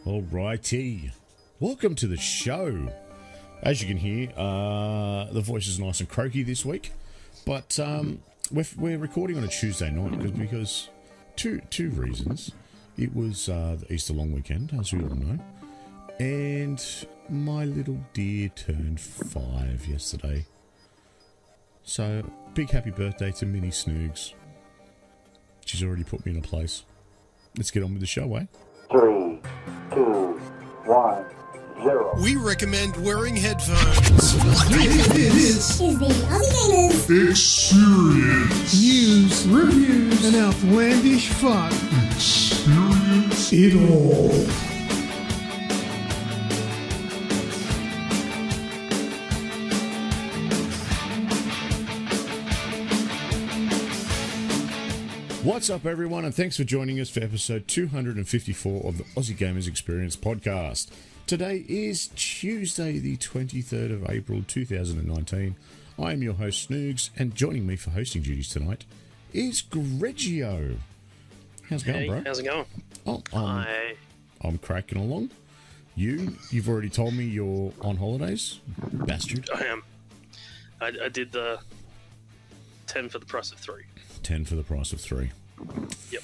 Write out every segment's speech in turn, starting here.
Alrighty, welcome to the show. As you can hear, the voice is nice and croaky this week, but we're recording on a Tuesday night because two reasons. It was the Easter long weekend, as we all know, and my little dear turned 5 yesterday. So, big happy birthday to Mini Snoogs. She's already put me in a place. Let's get on with the show, eh? 3, 2, 1, 0. We recommend wearing headphones. This is the Aussie Gamers Experience. News, reviews, and outlandish fun. Experience it all. What's up, everyone, and thanks for joining us for episode 254 of the Aussie Gamers Experience podcast. Today is Tuesday, the 23rd of April, 2019. I am your host, Snoogs, and joining me for hosting duties tonight is Grejio. How's it going, bro? How's it going? Oh, Hi. I'm cracking along. You've already told me you're on holidays, bastard. I am. I did the 10 for the price of 3. 10 for the price of 3. Yep.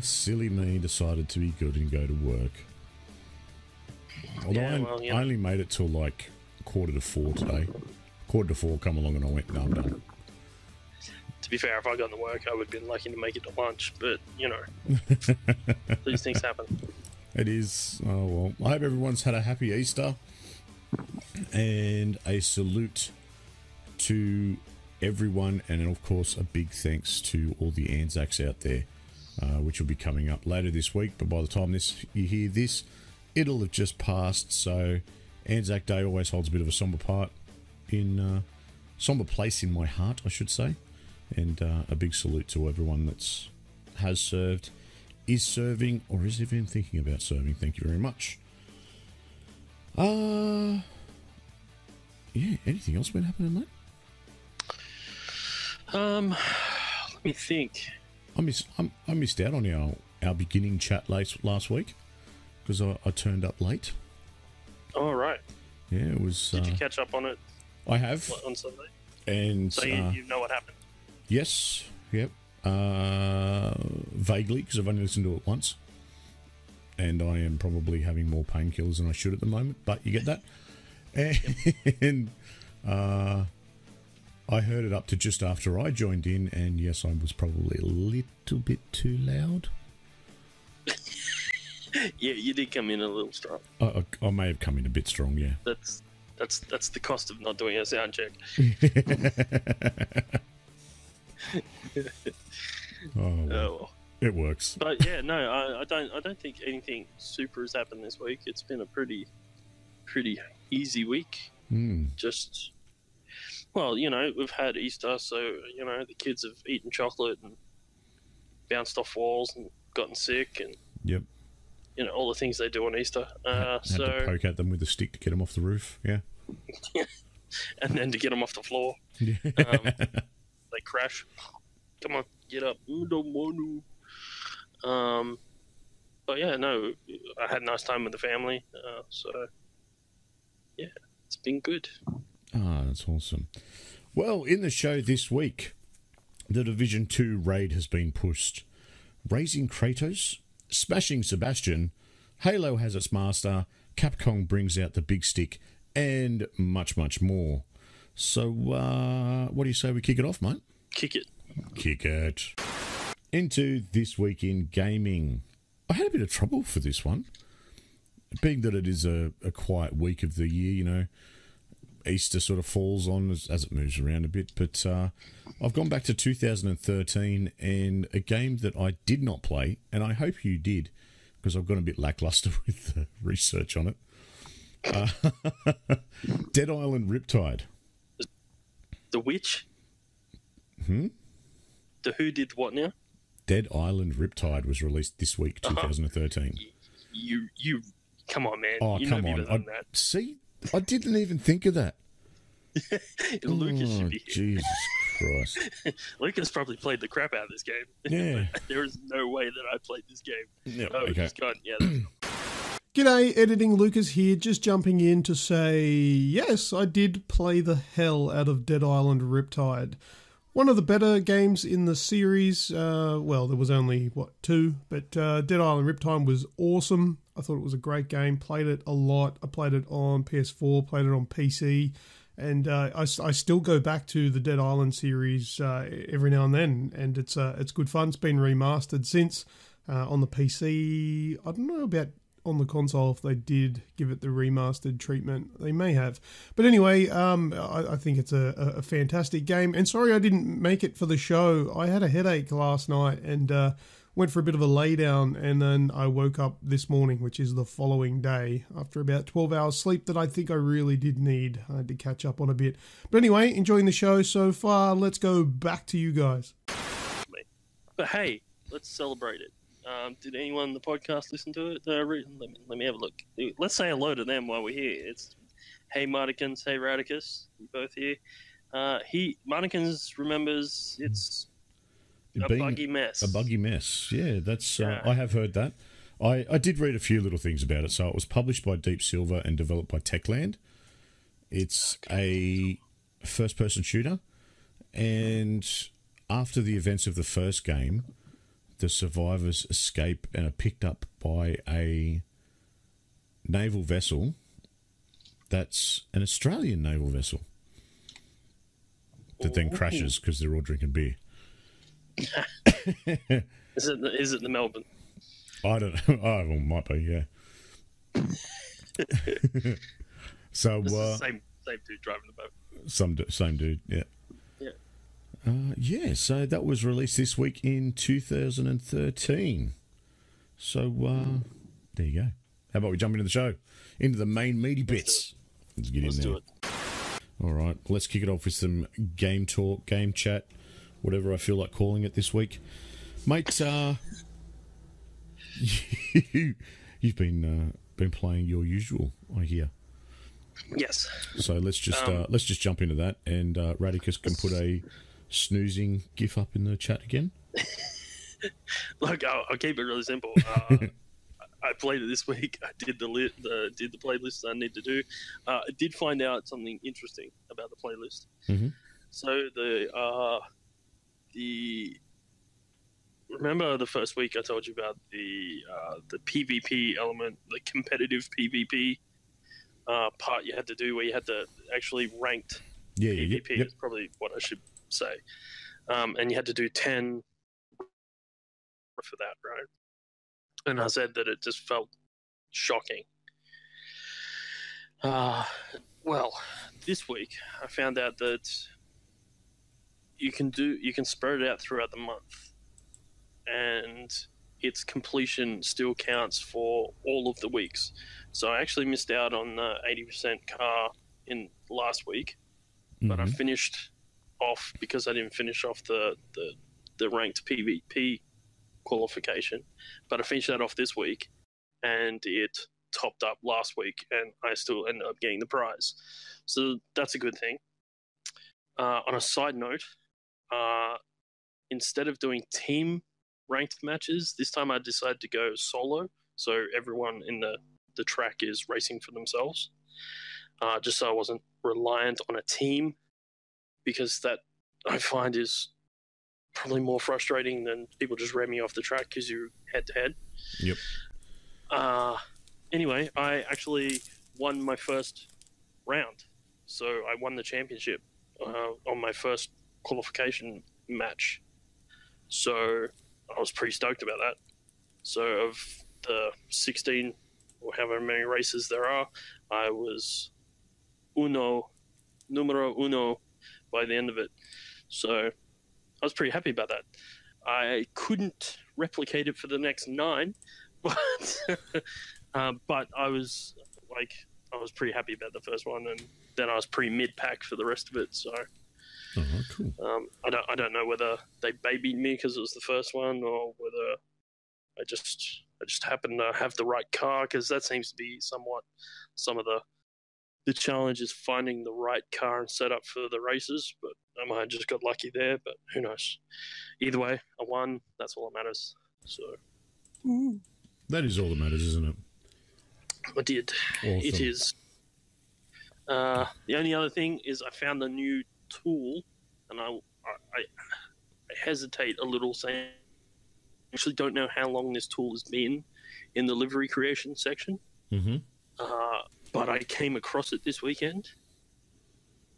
Silly me decided to be good and go to work. Although I only made it till like 3:45 today. 3:45 come along and I went, no, I'm done. To be fair, if I got to work, I would have been lucky to make it to lunch, but, you know, these things happen. It is. Oh, well. I hope everyone's had a happy Easter. And a salute to everyone, and of course a big thanks to all the Anzacs out there, which will be coming up later this week, but by the time you hear this, it'll have just passed. So Anzac Day always holds a bit of a somber place in my heart, I should say, and a big salute to everyone that's has served, is serving, or is even thinking about serving. Thank you very much. Yeah, anything else been happening, mate? Let me think. I missed out on our beginning chat last week because I turned up late. Oh, right. Yeah, it was. Did you catch up on it? I have. On Sunday? And so you know what happened? Yes. Yep. Vaguely, because I've only listened to it once, and I am probably having more painkillers than I should at the moment. But you get that. And I heard it up to just after I joined in, and yes, I was probably a little bit too loud. Yeah, you did come in a little strong. I may have come in a bit strong, yeah. That's the cost of not doing a sound check. Well, it works. But yeah, no, I don't think anything super has happened this week. It's been a pretty easy week. Just. Well, you know, we've had Easter, so, you know, the kids have eaten chocolate and bounced off walls and gotten sick and, yep, you know, all the things they do on Easter. Had to poke at them with a stick to get them off the roof, yeah. And then to get them off the floor. Yeah. They crash. Come on, get up. Don't want to. But yeah, no, I had a nice time with the family, so, yeah, it's been good. Ah, that's awesome. Well, in the show this week, the Division 2 raid has been pushed. Raising Kratos, smashing Sebastian, Halo has its master, Capcom brings out the big stick, and much, much more. So, what do you say we kick it off, mate? Kick it. Kick it. Into This Week in Gaming. I had a bit of trouble for this one, being that it is a quiet week of the year, you know. Easter sort of falls on as it moves around a bit, but I've gone back to 2013 and a game that I did not play, and I hope you did, because I've gone a bit lackluster with the research on it. Dead Island Riptide. The which? The who did what now? Dead Island Riptide was released this week, 2013. You come on, man. Oh, you come know on. better than that. See? I didn't even think of that. Lucas should be here. Jesus Christ. Lucas probably played the crap out of this game. Yeah. There is no way that I played this game. Yeah, Oh, okay. just gone. Yeah. That's G'day, Editing Lucas here, just jumping in to say, yes, I did play the hell out of Dead Island Riptide. One of the better games in the series. Well, there was only, 2? But Dead Island Riptide was awesome. I thought it was a great game. Played it a lot. I played it on PS4, played it on PC. And I still go back to the Dead Island series every now and then. And it's good fun. It's been remastered since on the PC. I don't know about on the console if they did give it the remastered treatment. They may have. But anyway, I think it's a fantastic game. And sorry I didn't make it for the show. I had a headache last night and went for a bit of a lay down, and then I woke up this morning, which is the following day, after about 12 hours sleep that I think I really did need. I had to catch up on a bit. But anyway, enjoying the show so far. Let's go back to you guys. But hey, let's celebrate it. Did anyone on the podcast listen to it? Let me have a look. Let's say hello to them while we're here. It's hey Martikins, hey Radicus, you both here. Martikins remembers it's a buggy mess. A buggy mess, yeah. That's I have heard that. I did read a few little things about it. So it was published by Deep Silver and developed by Techland. It's a first-person shooter, and after the events of the first game, the survivors escape and are picked up by a naval vessel that's an Australian naval vessel that then crashes because they're all drinking beer. Is it the Melbourne? I don't know. Oh, well, might be, yeah. So same dude driving the boat. Same dude, yeah. Yeah, so that was released this week in 2013. So, there you go. How about we jump into the show? Into the main meaty bits. Let's get in there. Do it. All right, let's kick it off with some game talk, game chat, whatever I feel like calling it this week. Mate, you've been playing your usual, I hear. Yes. So let's just jump into that, and Radicus can put a snoozing gif up in the chat again. Look, I'll keep it really simple. I played it this week. I did the playlist I need to do. I did find out something interesting about the playlist. Mm-hmm. So remember the first week I told you about the PvP element, the competitive PvP part you had to do, where you had to actually ranked PvP. Yep. Is probably what I should say. And you had to do 10 for that, right? And I said that it just felt shocking. Well, this week I found out that you can spread it out throughout the month, and its completion still counts for all of the weeks. So I actually missed out on the 80% car in last week, but I finished off because I didn't finish off the ranked PvP qualification, but I finished that off this week, and it topped up last week, and I still ended up getting the prize. So that's a good thing. On a side note, instead of doing team ranked matches, this time I decided to go solo, so everyone in the track is racing for themselves, just so I wasn't reliant on a team, because that I find is probably more frustrating than people just ramming off the track because you're head-to-head. Yep. Anyway, I actually won my first round, so I won the championship on my first qualification match. So I was pretty stoked about that. So of the 16 or however many races there are, I was numero uno by the end of it. So I was pretty happy about that. I couldn't replicate it for the next 9, but but I was pretty happy about the first one, and then I was pretty mid-pack for the rest of it. So cool. I don't know whether they babied me because it was the first one, or whether I just happened to have the right car, because that seems to be somewhat some of the the challenge is finding the right car and setup for the races, but I might have just got lucky there, but who knows. Either way, I won. That's all that matters. So That is all that matters, isn't it? I did. Awesome. It is. The only other thing is I found a new tool, and I hesitate a little saying I actually don't know how long this tool has been in the livery creation section. Mm-hmm. But I came across it this weekend,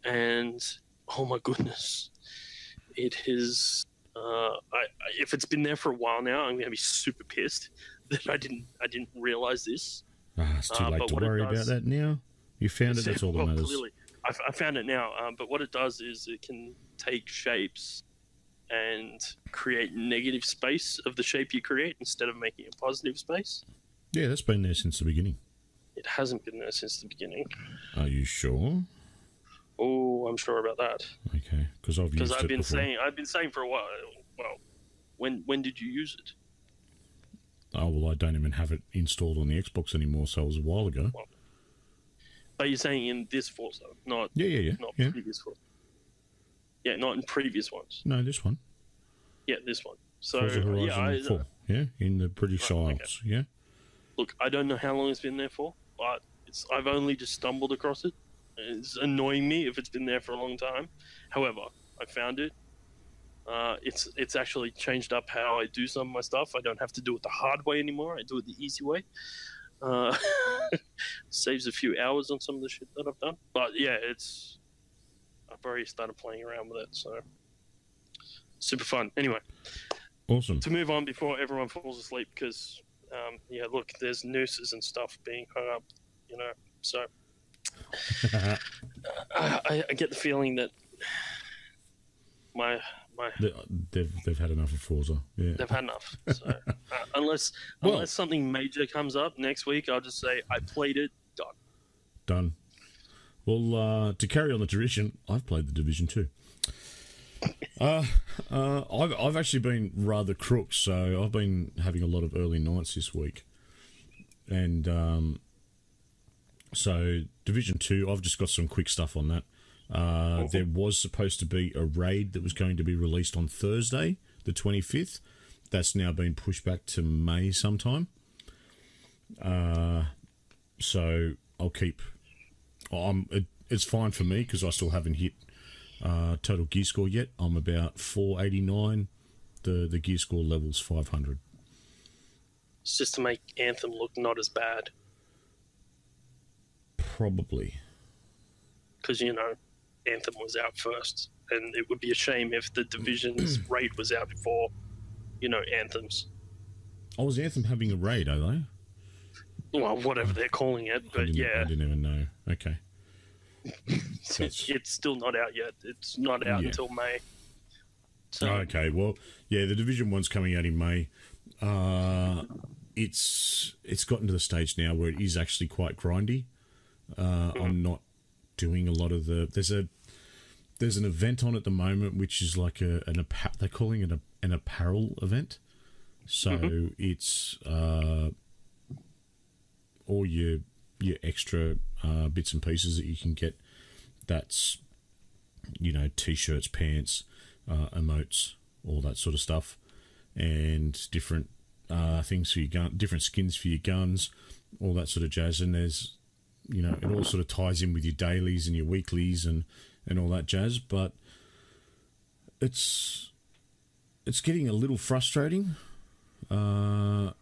and oh my goodness, it is. If it's been there for a while now, I'm going to be super pissed that I didn't realize this. It's too late to worry about that now. You found it. That's all that matters. Clearly, I found it now. But what it does is it can take shapes and create negative space of the shape you create instead of making a positive space. Yeah, that's been there since the beginning. It hasn't been there since the beginning. Are you sure? Oh, I'm sure about that. Okay, because I've used it before. I've been saying for a while. Well, when did you use it? Oh well, I don't even have it installed on the Xbox anymore, so it was a while ago. Well, but you're saying in this Forza, not not previous Forza. Yeah, not in previous ones. No, this one. Yeah, this one. So Forza Horizon 4. Yeah, in the British Isles. Okay. Yeah. Look, I don't know how long it's been there for, but I've only just stumbled across it. It's annoying me if it's been there for a long time. However, I found it. It's actually changed up how I do some of my stuff. I don't have to do it the hard way anymore. I do it the easy way. Saves a few hours on some of the shit that I've done. But yeah, I've already started playing around with it, so super fun. Anyway, awesome. To move on before everyone falls asleep, because look, there's nooses and stuff being hung up, so I get the feeling that they've had enough of Forza. Yeah, they've had enough. So unless something major comes up next week, I'll just say I played it. Done. Well, to carry on the tradition, I've played the Division 2. I've actually been rather crook, so I've been having a lot of early nights this week, and so Division 2, I've just got some quick stuff on that. There was supposed to be a raid that was going to be released on Thursday, the 25th. That's now been pushed back to May sometime. So I'll keep. It's fine for me because I still haven't hit total gear score yet. I'm about 489. The gear score level's 500. It's just to make Anthem look not as bad. Probably. Because, Anthem was out first. And it would be a shame if the Division's raid was out before, Anthem's. Oh, was Anthem having a raid, are they? Well, whatever they're calling it, but I didn't even know. Okay. It's still not out yet. It's not out until May. So, okay, well, yeah, the Division 1's coming out in May. It's gotten to the stage now where it is actually quite grindy. I'm not doing a lot of there's an event on at the moment which is like they're calling it an apparel event. So it's all your extra bits and pieces that you can get. That's t-shirts, pants, emotes, all that sort of stuff, and different things for your gun, different skins for your guns, all that sort of jazz. And there's it all sort of ties in with your dailies and your weeklies and all that jazz. But it's getting a little frustrating.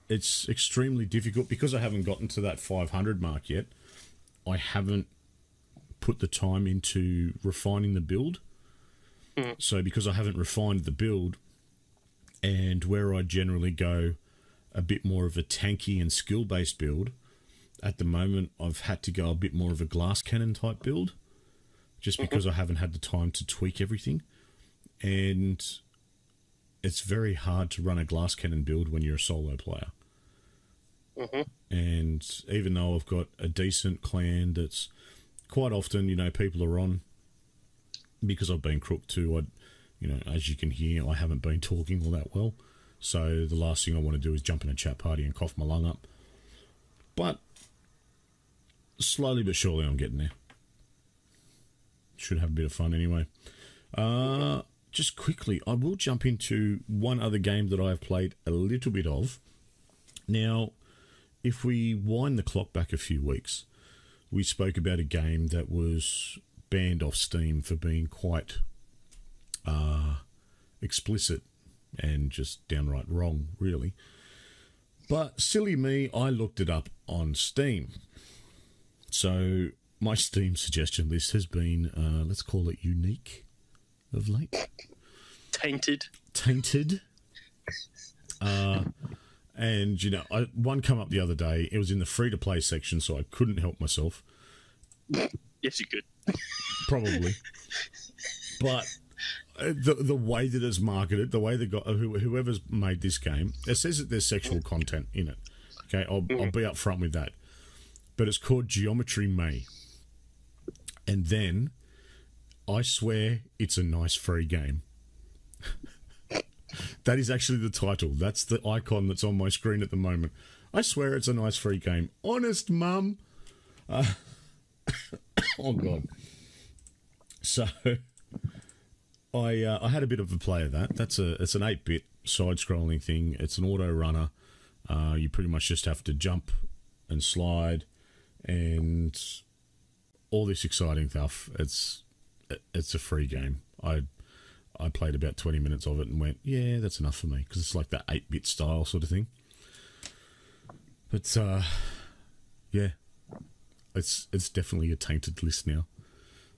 It's extremely difficult because I haven't gotten to that 500 mark yet. I haven't put the time into refining the build. So because I haven't refined the build, and where I generally go a bit more of a tanky and skill-based build, at the moment I've had to go a bit more of a glass cannon type build, just because I haven't had the time to tweak everything. And it's very hard to run a glass cannon build when you're a solo player. And even though I've got a decent clan that's quite often, people are on, because I've been crook too, as you can hear, I haven't been talking all that well. So the last thing I want to do is jump in a chat party and cough my lung up. But slowly but surely I'm getting there. should have a bit of fun anyway. Just quickly, I will jump into one other game that I've played a little bit of. Now, if we wind the clock back a few weeks, we spoke about a game that was banned off Steam for being quite explicit and just downright wrong, really. But silly me, I looked it up on Steam. So my Steam suggestion list has been, let's call it unique of late. Tainted. And, you know, one come up the other day. It was in the free-to-play section, so I couldn't help myself. Yes, you could. Probably. But the way that it's marketed, the way whoever's made this game, it says that there's sexual content in it. Okay, I'll be upfront with that. But it's called Geometry May. And then, I swear, it's a nice free game. That is actually the title. That's the icon that's on my screen at the moment. I swear it's a nice free game. Honest, mum. Oh, God. So, I had a bit of a play of that. It's an 8-bit side-scrolling thing. It's an auto-runner. You pretty much just have to jump and slide and all this exciting stuff. It's a free game. I played about 20 minutes of it and went, yeah, that's enough for me, because it's like that 8-bit style sort of thing. But, yeah, it's definitely a tainted list now.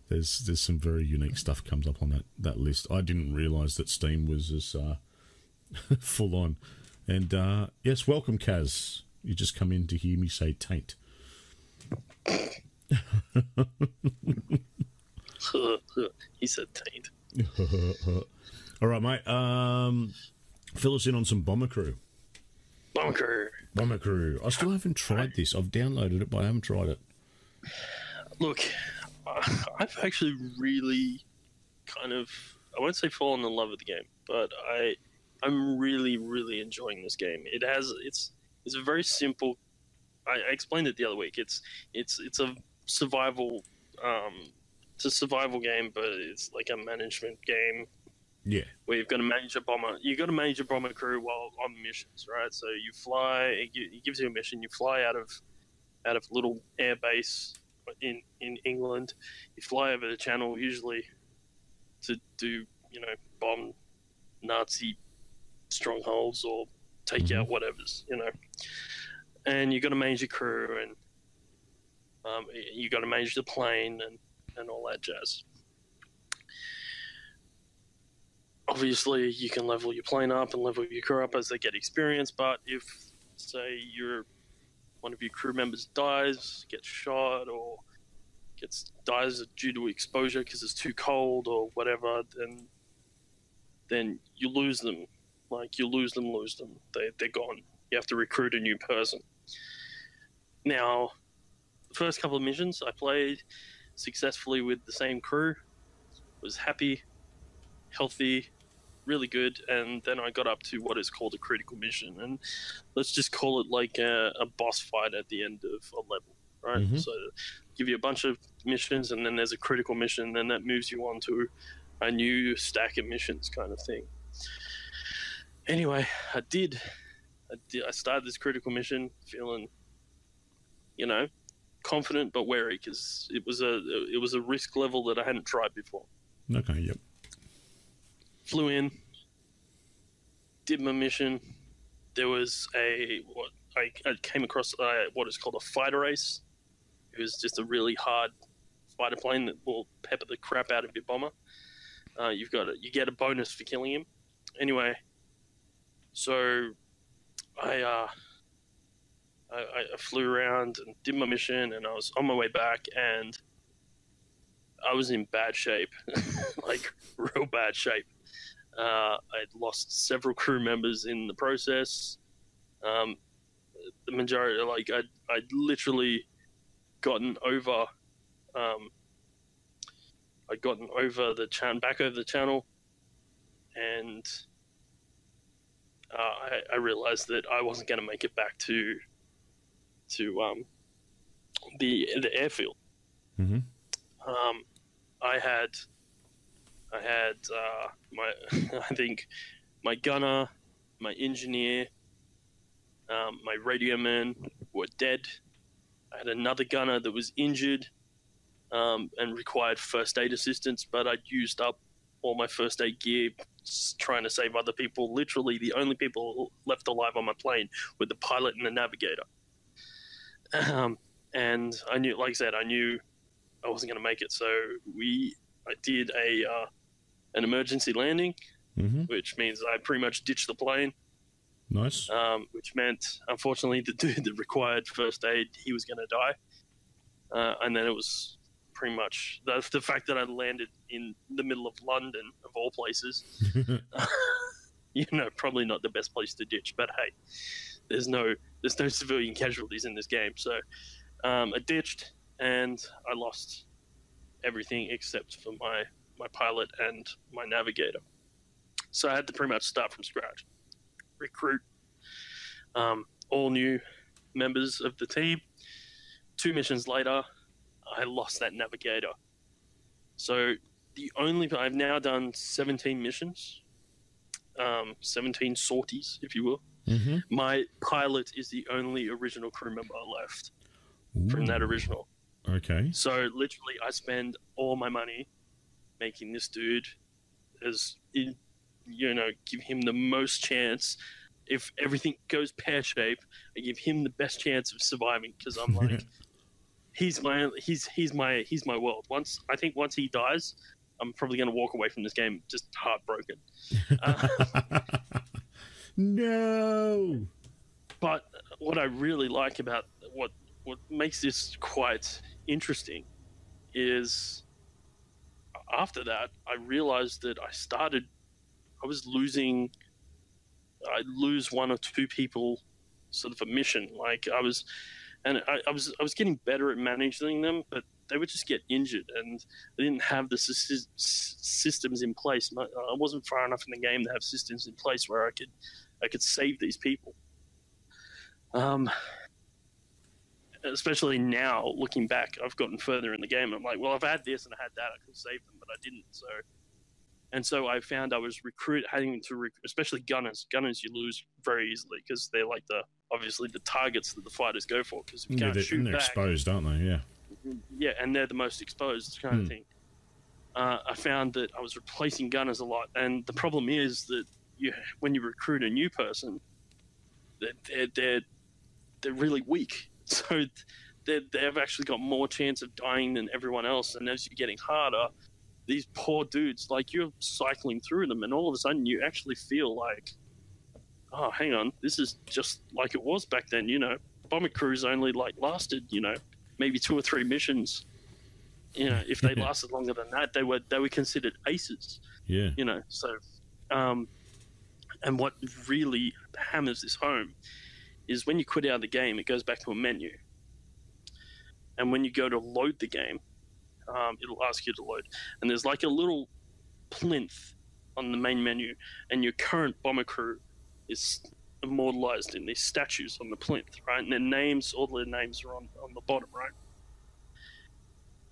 There's some very unique stuff comes up on that list. I didn't realise that Steam was as full on. And, yes, welcome, Kaz. You just come in to hear me say taint. He said taint. All right, mate. Fill us in on some Bomber Crew. Bomber Crew. I still haven't tried this. I've downloaded it, but I haven't tried it. Look, I've actually really kind of, I won't say fallen in love with the game, but I'm really, really enjoying this game. It's a very simple. I explained it the other week. It's a survival. It's a survival game, but it's like a management game. Yeah. Where you've got to manage a bomber. You've got to manage a bomber crew while on missions, right? So you fly. It gives you a mission. You fly out of a little air base in England. You fly over the channel, usually to do, bomb Nazi strongholds or take out whatever's, And you got to manage your crew, and you got to manage the plane and all that jazz. Obviously, you can level your plane up and level your crew up as they get experience, but if, say, one of your crew members dies, gets shot, or dies due to exposure because it's too cold or whatever, then you lose them. Like, you lose them. They're gone. You have to recruit a new person. Now, the first couple of missions I played successfully with the same crew, was happy, healthy, really good, and then I got up to what is called a critical mission, and let's just call it like a boss fight at the end of a level, right? So give you a bunch of missions, and then there's a critical mission, and that moves you on to a new stack of missions kind of thing. Anyway, I started this critical mission feeling, confident but wary, because it was a risk level that I hadn't tried before. Okay, yep. Flew in, did my mission. There was I came across what is called a fighter race. It was just a really hard fighter plane that will pepper the crap out of your bomber. You get a bonus for killing him. Anyway, so I flew around and did my mission, and I was on my way back, and I was in bad shape, like real bad shape. I'd lost several crew members in the process. The majority, I'd literally gotten over. I'd gotten over back over the channel, and I realized that I wasn't going to make it back to the airfield. I had my I think my gunner, my engineer, my radio man were dead. I had another gunner that was injured and required first aid assistance, but I'd used up all my first aid gear trying to save other people. Literally, the only people left alive on my plane were the pilot and the navigator. And I knew, like I said, I knew I wasn't going to make it. So I did an emergency landing, which means I pretty much ditched the plane. Nice. Which meant, unfortunately, the dude that required first aid, he was going to die. And then it was pretty much the fact that I landed in the middle of London, of all places. Probably not the best place to ditch, but hey, there's no civilian casualties in this game. So I ditched, and I lost everything except for my pilot and my navigator. So I had to pretty much start from scratch. Recruit all new members of the team. 2 missions later, I lost that navigator. So I've now done 17 missions, 17 sorties, if you will. My pilot is the only original crew member left from that original. Okay. So literally, I spend all my money making this dude give him the most chance. If everything goes pear-shaped, I give him the best chance of surviving, because I'm like, he's my world. Once he dies, I'm probably going to walk away from this game just heartbroken. No. But what I really like about what makes this quite interesting is after that, I realized that I'd lose 1 or 2 people sort of a mission. Like I was getting better at managing them, but they would just get injured, and I didn't have the systems in place. I wasn't far enough in the game to have systems in place where I could save these people. Especially now, looking back, I've gotten further in the game. I'm like, well, I've had this and I had that. I could save them, but I didn't. So I found I was having to recruit, especially gunners. Gunners you lose very easily because they're like obviously the targets that the fighters go for. Because if you can't shoot they're back, exposed, aren't they? Yeah. Yeah, and they're the most exposed kind of thing. I found that I was replacing gunners a lot, and the problem is that when you recruit a new person, they're really weak. So they've actually got more chance of dying than everyone else. And as you're getting harder, these poor dudes, like you're cycling through them, and all of a sudden you actually feel like, oh, hang on, this is just like it was back then. Bomber crews only lasted, maybe 2 or 3 missions. If they lasted longer than that, they were considered aces. Yeah. So, and what really hammers this home is when you quit out of the game, it goes back to a menu. And when you go to load the game, it'll ask you to load. And there's like a little plinth on the main menu, and your current bomber crew is immortalized in these statues on the plinth, right? And their names, all their names are on the bottom, right?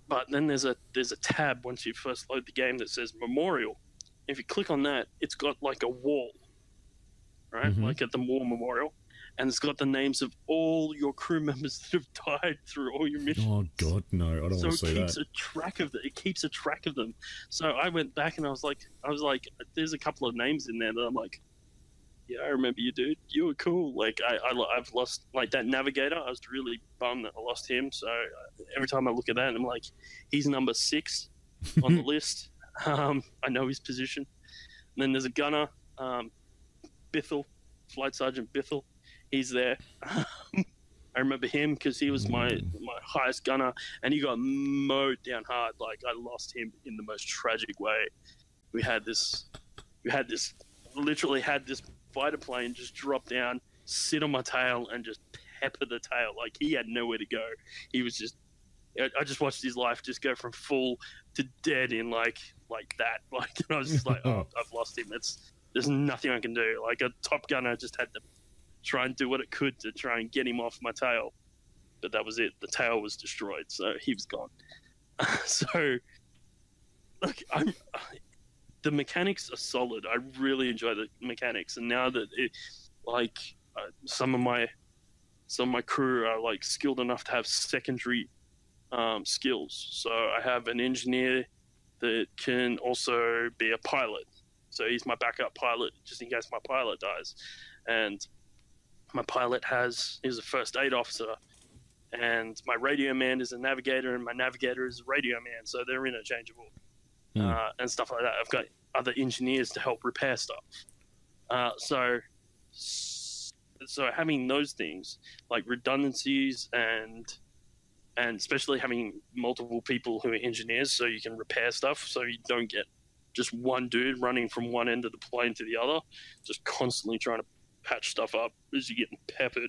But then there's a tab once you first load the game that says Memorial. If you click on that, it's got like a wall, right? Like at the War Memorial. And it's got the names of all your crew members that have died through all your missions. Oh God, no! I don't want to see that. So it keeps a track of them. So I went back and I was like, there's a couple of names in there that I'm like, yeah, I remember you, dude. You were cool. Like I've lost like that navigator. I was really bummed that I lost him. So every time I look at that, I'm like, he's number 6 on the list. I know his position. And then there's a gunner, Bithell, Flight Sergeant Bithell. He's there. I remember him because he was my highest gunner, and he got mowed down hard. Like I lost him in the most tragic way. We had this fighter plane just drop down, sit on my tail, and just pepper the tail. Like he had nowhere to go. He was just. I just watched his life just go from full to dead in like that. Like and I was just like, oh, I've lost him. There's nothing I can do. Like a Top Gunner just had to try and do what it could to try and get him off my tail, but that was it. The tail was destroyed, so he was gone. So look, the mechanics are solid. I really enjoy the mechanics, and now that some of my crew are like skilled enough to have secondary skills. So I have an engineer that can also be a pilot. So he's my backup pilot just in case my pilot dies. And my pilot is a first aid officer. And my radio man is a navigator, and my navigator is a radio man. So they're interchangeable and stuff like that. I've got other engineers to help repair stuff. So having those things like redundancies and especially having multiple people who are engineers, so you can repair stuff, so you don't get just one dude running from one end of the plane to the other, just constantly trying to patch stuff up as you're getting peppered,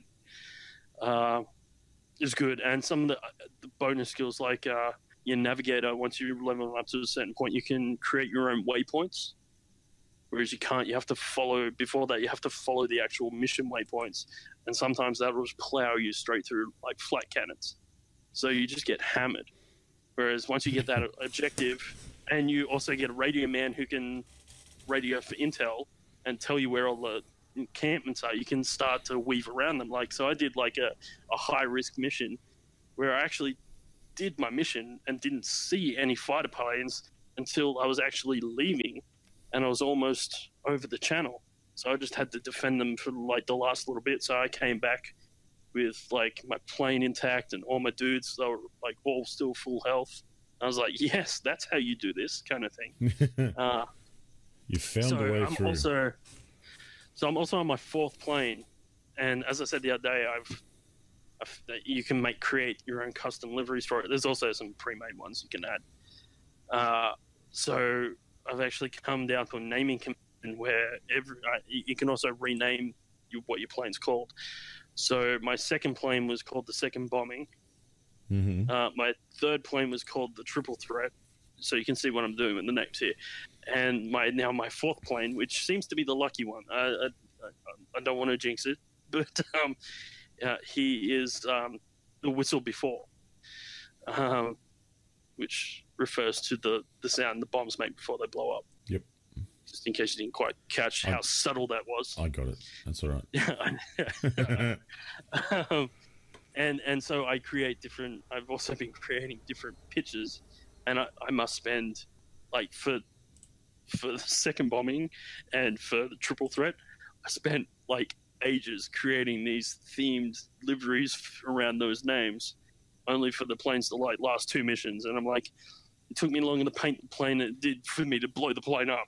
is good. And some of the bonus skills, like your navigator, once you level up to a certain point, you can create your own waypoints. Whereas you can't, you have to follow the actual mission waypoints. And sometimes that will plow you straight through like flat cannons. So you just get hammered. Whereas once you get that objective, and you also get a radio man who can radio for intel and tell you where all the encampments are, you can start to weave around them. Like, so I did like a high risk mission where I actually did my mission and didn't see any fighter planes until I was actually leaving. And I was almost over the channel. So I just had to defend them for like the last little bit. So I came back with like my plane intact and all my dudes, they were like all still full health. I was like, yes, that's how you do this kind of thing. You found a way through. So I'm also on my fourth plane. And as I said the other day, you can create your own custom liveries for it. There's also some pre-made ones you can add. So I've actually come down to a naming convention where you can also rename what your plane's called. So my second plane was called the Second Bombing. Mm-hmm. My third plane was called the Triple Threat. So you can see what I'm doing with the names here. And my fourth plane, which seems to be the lucky one. I don't want to jinx it, but he is the Whistle Before, which refers to the sound the bombs make before they blow up. Yep. Just in case you didn't quite catch how subtle that was. I got it. That's all right. And so I create different. I've also been creating different pitches, and I must spend like for the Second Bombing and for the Triple Threat, I spent like ages creating these themed liveries around those names, only for the planes to like last two missions. And I'm like, it took me longer to paint the plane than it did for me to blow the plane up.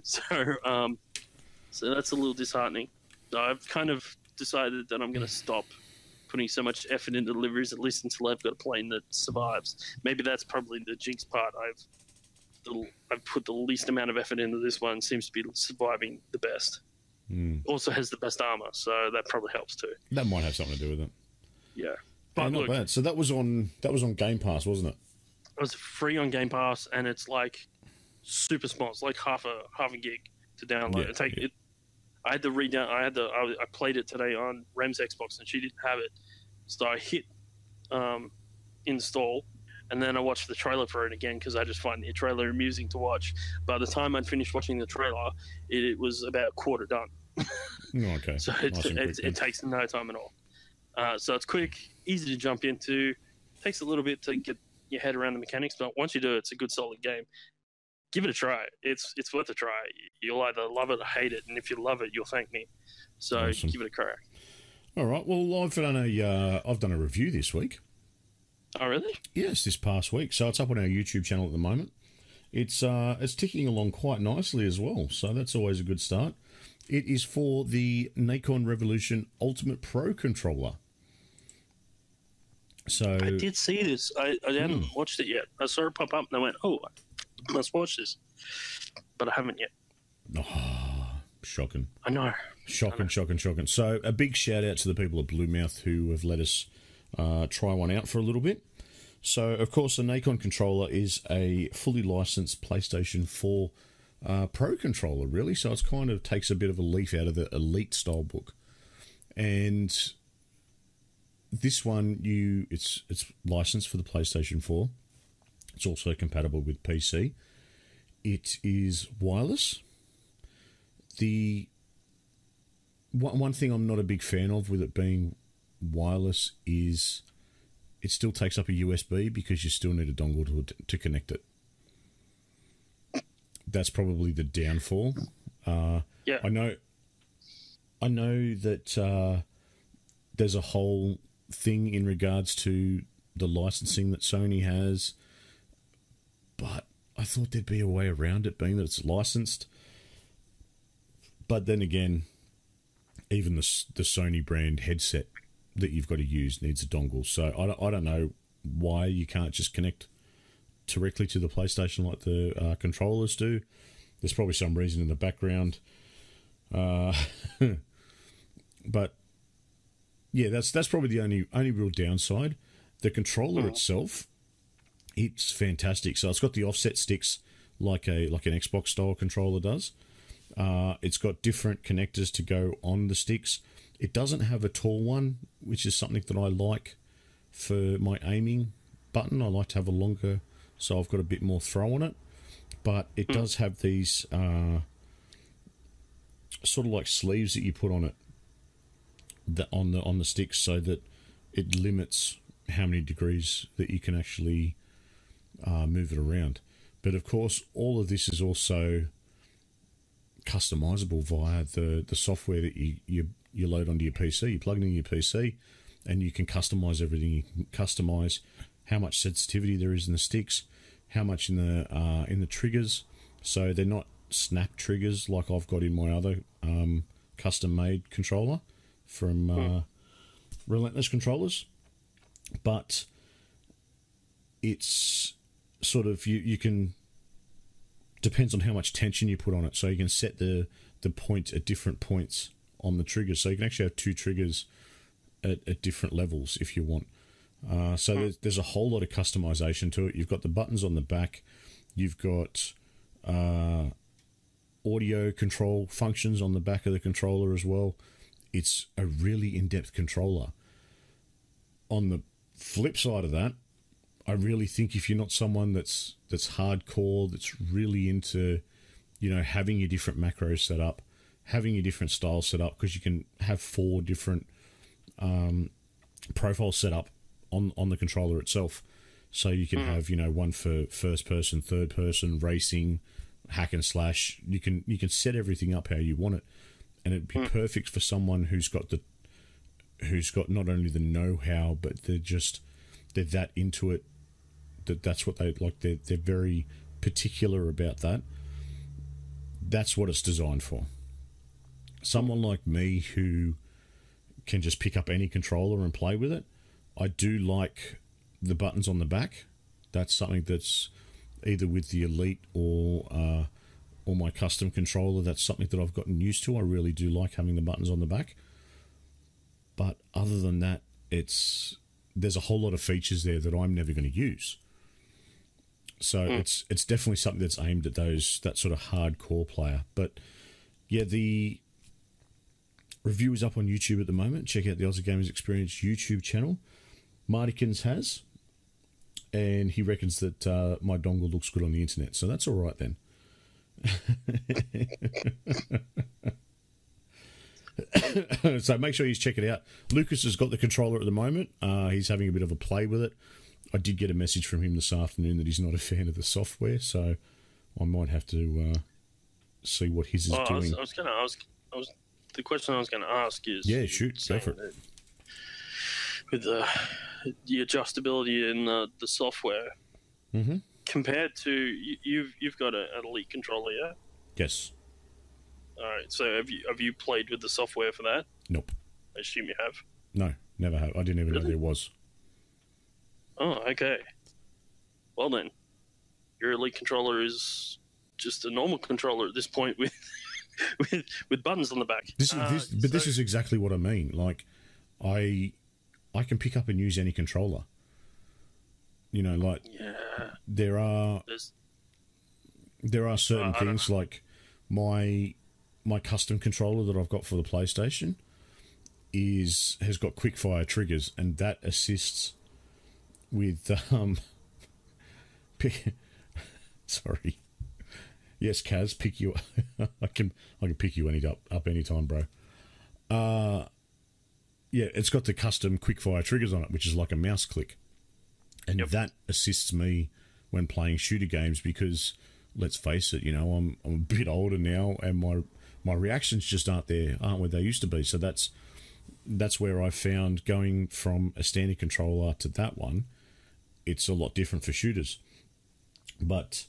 So that's a little disheartening. So I've kind of decided that I'm going to stop putting so much effort into deliveries, at least until I've got a plane that survives. Maybe that's probably the jinx part. I've put the least amount of effort into this one. Seems to be surviving the best. Also has the best armor, so that probably helps too. That might have something to do with it. Yeah, but not bad. So that was on Game Pass, wasn't it? It was free on Game Pass, and it's like super small. It's like half a gig to download. Yeah, I had to I played it today on Rem's Xbox, and she didn't have it, so I hit install, and then I watched the trailer for it again because I just find the trailer amusing to watch. By the time I'd finished watching the trailer, it was about a quarter done. Okay. So it takes no time at all. So it's quick, easy to jump into. Takes a little bit to get your head around the mechanics, but once you do, it's a good solid game. Give it a try. It's worth a try. You'll either love it or hate it, and if you love it, you'll thank me. So awesome. Give it a crack. All right. Well, I've done a review this week. Oh, really? Yes, this past week. So it's up on our YouTube channel at the moment. It's ticking along quite nicely as well. So that's always a good start. It is for the NACON Revolution Ultimate Pro controller. So I did see this. I hadn't watched it yet. I saw it pop up and I went, "Oh, I must watch this," but I haven't yet. Oh, shocking! I know. Shocking. So a big shout out to the people at Bluemouth who have let us try one out for a little bit. So of course, the NACON controller is a fully licensed PlayStation 4 Pro controller, really. So it's kind of takes a bit of a leaf out of the Elite style book, and this one it's licensed for the PlayStation 4. It's also compatible with PC. It is wireless. The one thing I'm not a big fan of with it being wireless is it still takes up a USB because you still need a dongle to connect it. That's probably the downfall. Yeah. I know that there's a whole thing in regards to the licensing that Sony has, but I thought there'd be a way around it, being that it's licensed. But then again, even the Sony brand headset that you've got to use needs a dongle. So I don't know why you can't just connect directly to the PlayStation like the controllers do. There's probably some reason in the background. But yeah, that's probably the only real downside. The controller itself, it's fantastic. So it's got the offset sticks like an Xbox style controller does. It's got different connectors to go on the sticks. It doesn't have a tall one, which is something that I like for my aiming button. I like to have a longer, so I've got a bit more throw on it. But it does have these sort of like sleeves that you put on it on the sticks, so that it limits how many degrees that you can actually move it around. But of course, all of this is also customizable via the software that you load onto your PC. You plug it in your PC, and you can customize everything. You can customize how much sensitivity there is in the sticks, how much in the triggers. So they're not snap triggers like I've got in my other custom-made controller from Relentless Controllers, but it's sort of you can, depends on how much tension you put on it, so you can set the point at different points on the triggers, so you can actually have two triggers at different levels if you want. So there's a whole lot of customization to it. You've got the buttons on the back, you've got audio control functions on the back of the controller as well. It's a really in-depth controller. On the flip side of that, I really think if you're not someone that's hardcore, that's really into, having your different macros set up, having your different styles set up, because you can have 4 different profiles set up on the controller itself. So you can have, one for first person, third person, racing, hack and slash. You can set everything up how you want it, and it'd be perfect for someone who's got not only the know-how, but they're that into it, that's what they like. They're very particular about that. That's what it's designed for. Someone like me who can just pick up any controller and play with it, I do like the buttons on the back. That's something that's either with the Elite or my custom controller. That's something that I've gotten used to. I really do like having the buttons on the back. But other than that, there's a whole lot of features there that I'm never going to use. So it's definitely something that's aimed at that sort of hardcore player. But yeah, the review is up on YouTube at the moment. Check out the Aussie Gamers Experience YouTube channel. Martikins has, and he reckons that my dongle looks good on the internet. So that's all right then. So make sure you check it out. Lucas has got the controller at the moment. He's having a bit of a play with it. I did get a message from him this afternoon that he's not a fan of the software, so I might have to see what his is doing. The question I was going to ask is, yeah, shoot, go for it. With the adjustability in the software, compared to you've got an Elite controller, yeah? Yes. All right. So have you played with the software for that? Nope. I assume you have. No, never have. I didn't even know there was. Oh, okay. Well then, your Elite controller is just a normal controller at this point with with buttons on the back. This is exactly what I mean. Like, I can pick up and use any controller. There are certain things like my custom controller that I've got for the PlayStation has got quick fire triggers, and that assists with pick. Sorry. Yes, Kaz, pick you. I can pick you up anytime, bro. Yeah, it's got the custom quickfire triggers on it, which is like a mouse click, and that assists me when playing shooter games because, let's face it, I'm a bit older now, and my reactions just aren't where they used to be. So that's where I found going from a standing controller to that one, it's a lot different for shooters. But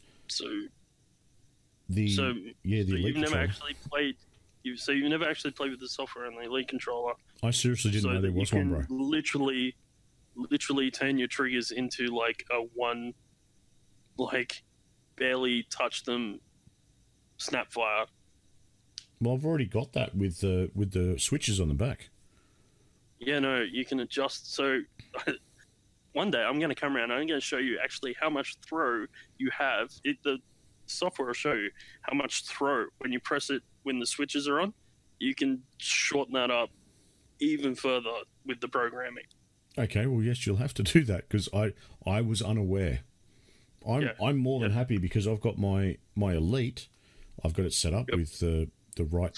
you've never actually played. You've never actually played with the software on the Elite controller. I seriously didn't know there was one, bro. Literally turn your triggers into like a one, like barely touch them, snap fire. Well, I've already got that with the switches on the back. Yeah, no, you can adjust. So one day I'm going to come around and I'm going to show you actually how much throw you have. The software will show you how much throw when you press it when the switches are on. You can shorten that up even further with the programming. Okay, well, yes, you'll have to do that because I was unaware. I'm more than happy because I've got my Elite. I've got it set up with the right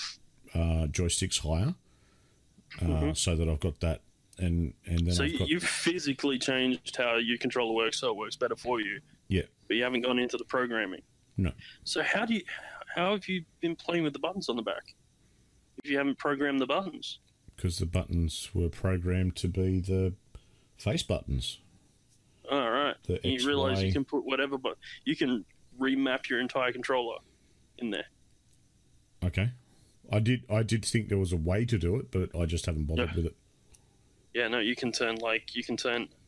joysticks higher, so that I've got that, and then so you've physically changed how your controller works, so it works better for you. Yeah, but you haven't gone into the programming. No. So how have you been playing with the buttons on the back if you haven't programmed the buttons? Because the buttons were programmed to be the face buttons. All right. You realise you can put whatever, but you can remap your entire controller in there. Okay. I did think there was a way to do it, but I just haven't bothered with it. Yeah, no, you can turn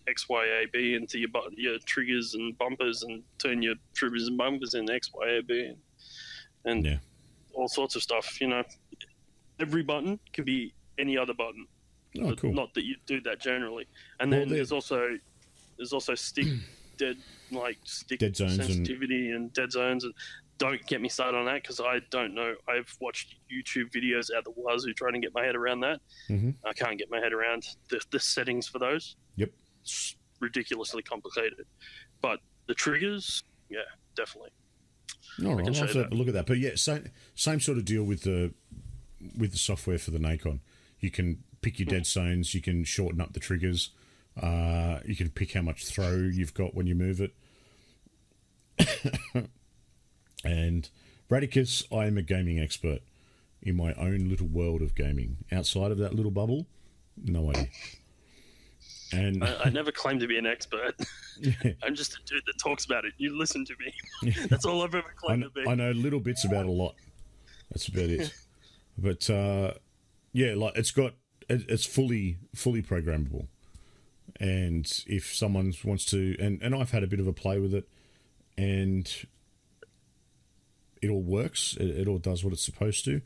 X, Y, A, B into your triggers and bumpers, and turn your triggers and bumpers into X, Y, A, B, and all sorts of stuff. Every button can be any other button. Oh, cool. Not that you do that generally. And then there's also stick dead zones sensitivity and dead zones. And don't get me started on that because I don't know. I've watched YouTube videos out the wazoo trying to get my head around that. Mm-hmm. I can't get my head around the settings for those. Yep. It's ridiculously complicated. But the triggers, yeah, definitely. All right, I'll have to look at that. But yeah, same sort of deal with the software for the NACON. You can pick your dead zones. You can shorten up the triggers. You can pick how much throw you've got when you move it. And Radicus, I am a gaming expert in my own little world of gaming. Outside of that little bubble, no idea. And I never claimed to be an expert. Yeah. I'm just a dude that talks about it. You listen to me. That's all I've ever claimed to be. I know little bits about a lot. That's about it. But it's fully programmable. And if someone wants to, and I've had a bit of a play with it, and it all works. It all does what it's supposed to.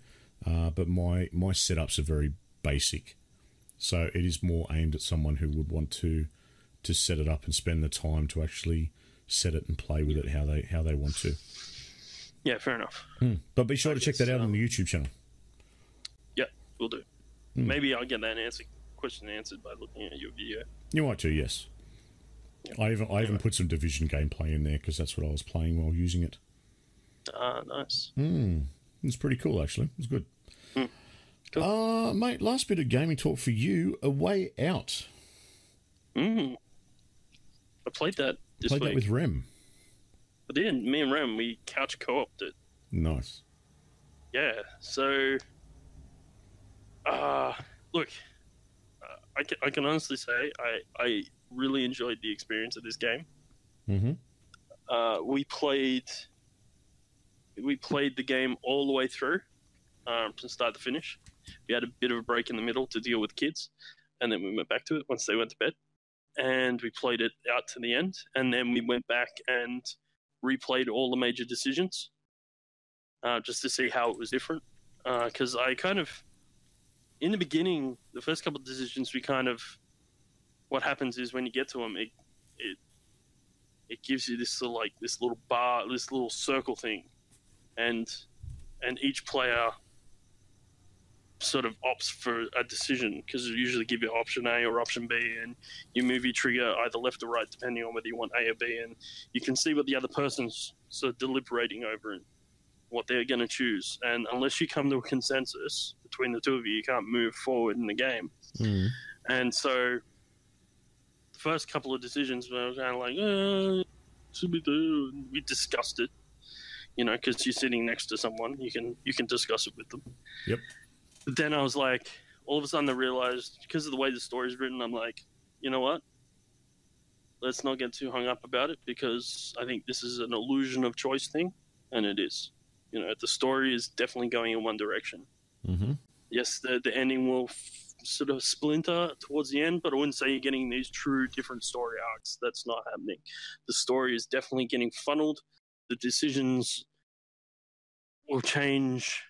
But my setups are very basic. So it is more aimed at someone who would want to set it up and spend the time to actually set it and play with it how they want to. Yeah, fair enough. But be sure to check that out on the YouTube channel. Yeah, we'll do. Maybe I'll get that question answered by looking at your video. You might too, yes. Yeah. I even put some Division gameplay in there because that's what I was playing while using it. Ah, nice. It's pretty cool, actually. It was good. Cool. Mate, last bit of gaming talk for you. A Way Out. I played that this week. Played that with Rem. I did. Me and Rem, we couch co-opted it. Nice. Yeah, so... look, I can honestly say I really enjoyed the experience of this game. Mm-hmm. We played the game all the way through, from start to finish. We had a bit of a break in the middle to deal with kids, and then we went back to it once they went to bed. And we played it out to the end, and then we went back and replayed all the major decisions, just to see how it was different. Because I kind of, in the beginning, the first couple of decisions, what happens is when you get to them, it gives you this little bar, this little circle thing, and each player sort of opts for a decision, because it usually give you option A or option B, and you move your trigger either left or right depending on whether you want A or B, and you can see what the other person's sort of deliberating over and what they're going to choose. And unless you come to a consensus between the two of you, you can't move forward in the game. And so the first couple of decisions were kind of like, should we do? We discussed it, you know, because you're sitting next to someone, you can discuss it with them. Yep. But then I was like, all of a sudden I realized, because of the way the story's written, I'm like, you know what? Let's not get too hung up about it, because I think this is an illusion of choice thing, and it is. You know, the story is definitely going in one direction. Yes, the ending will sort of splinter towards the end, but I wouldn't say you're getting these true different story arcs. That's not happening. The story is definitely getting funneled. The decisions will change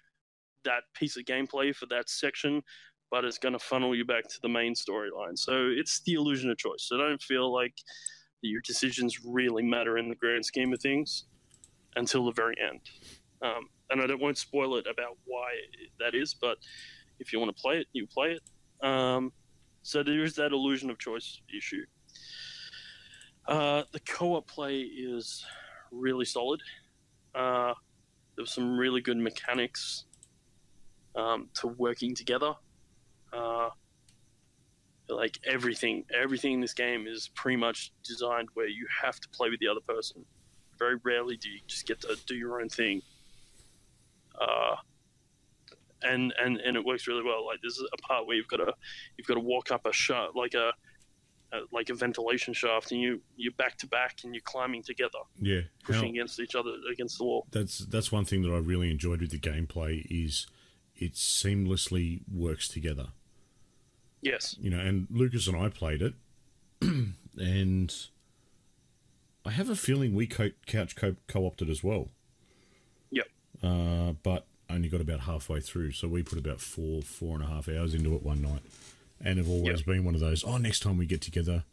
that piece of gameplay for that section, but it's going to funnel you back to the main storyline. So it's the illusion of choice. So don't feel like your decisions really matter in the grand scheme of things until the very end. And I won't spoil it about why that is, but if you want to play it, you play it. So there is that illusion of choice issue. The co-op play is really solid. There were some really good mechanics to working together. Like everything in this game is pretty much designed where you have to play with the other person. Very rarely do you just get to do your own thing. And it works really well. Like there's a part where you've got to walk up a shaft, like a ventilation shaft, and you're back to back and you're climbing together. Yeah, pushing against each other against the wall. That's one thing that I really enjoyed with the gameplay is it seamlessly works together. Yes, you know, and Lucas and I played it, and I have a feeling we couch co-opted as well. Yep. But only got about halfway through, so we put about 4.5 hours into it one night, and have always been one of those. Oh, next time we get together,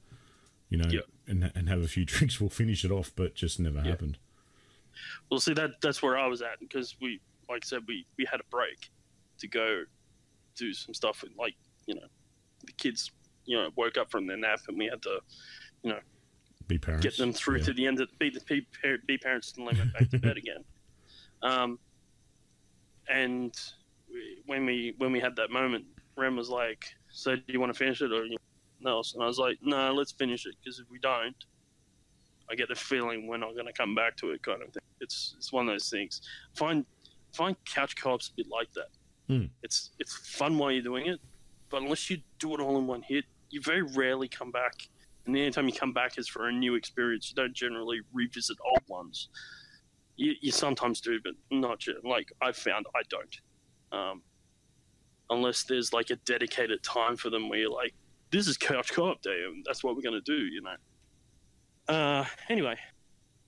you know, and have a few drinks, we'll finish it off, but just never happened. Well, see, that's where I was at, because we, like I said, we had a break to go do some stuff, and like, you know, the kids, you know, woke up from their nap, and we had to, you know, be parents, get them through to the end of be parents, and then went back to bed again. And when we had that moment, Rem was like, "So, do you want to finish it or no?" And I was like, "No, let's finish it, because if we don't, I get the feeling we're not going to come back to it," kind of thing. It's one of those things. Find couch co-ops a bit like that. It's fun while you're doing it, but unless you do it all in one hit, you very rarely come back. And the only time you come back is for a new experience. You don't generally revisit old ones. You sometimes do, but not like I've found I don't. Unless there's like a dedicated time for them where you're like, this is couch co-op day, and that's what we're going to do, you know. Anyway,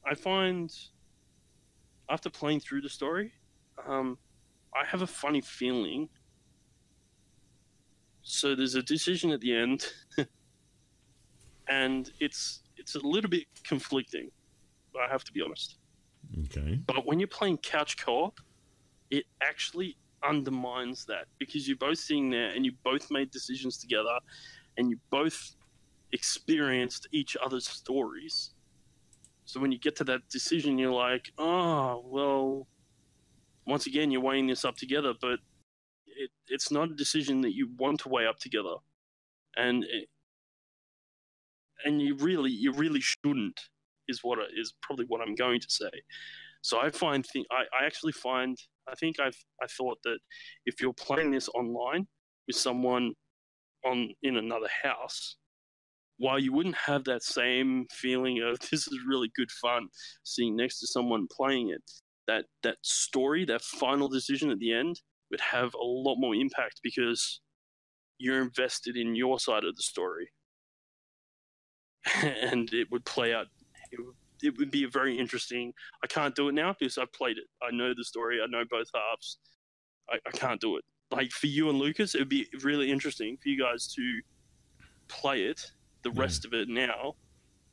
I find after playing through the story, I have a funny feeling. So there's a decision at the end, and it's a little bit conflicting. I have to be honest. Okay. But when you're playing couch co-op, it actually undermines that, because you're both sitting there and you both made decisions together and you both experienced each other's stories. So when you get to that decision, you're like, oh, well, once again, you're weighing this up together, but it's not a decision that you want to weigh up together. And you really shouldn't. Is probably what I'm going to say. So I thought that if you're playing this online with someone in another house, while you wouldn't have that same feeling of this is really good fun sitting next to someone playing it, that story, that final decision at the end would have a lot more impact, because you're invested in your side of the story, and it would play out. It would be a very interesting. I can't do it now because I've played it. I know the story. I know both halves. I can't do it. Like for you and Lucas, it would be really interesting for you guys to play it, the rest of it now,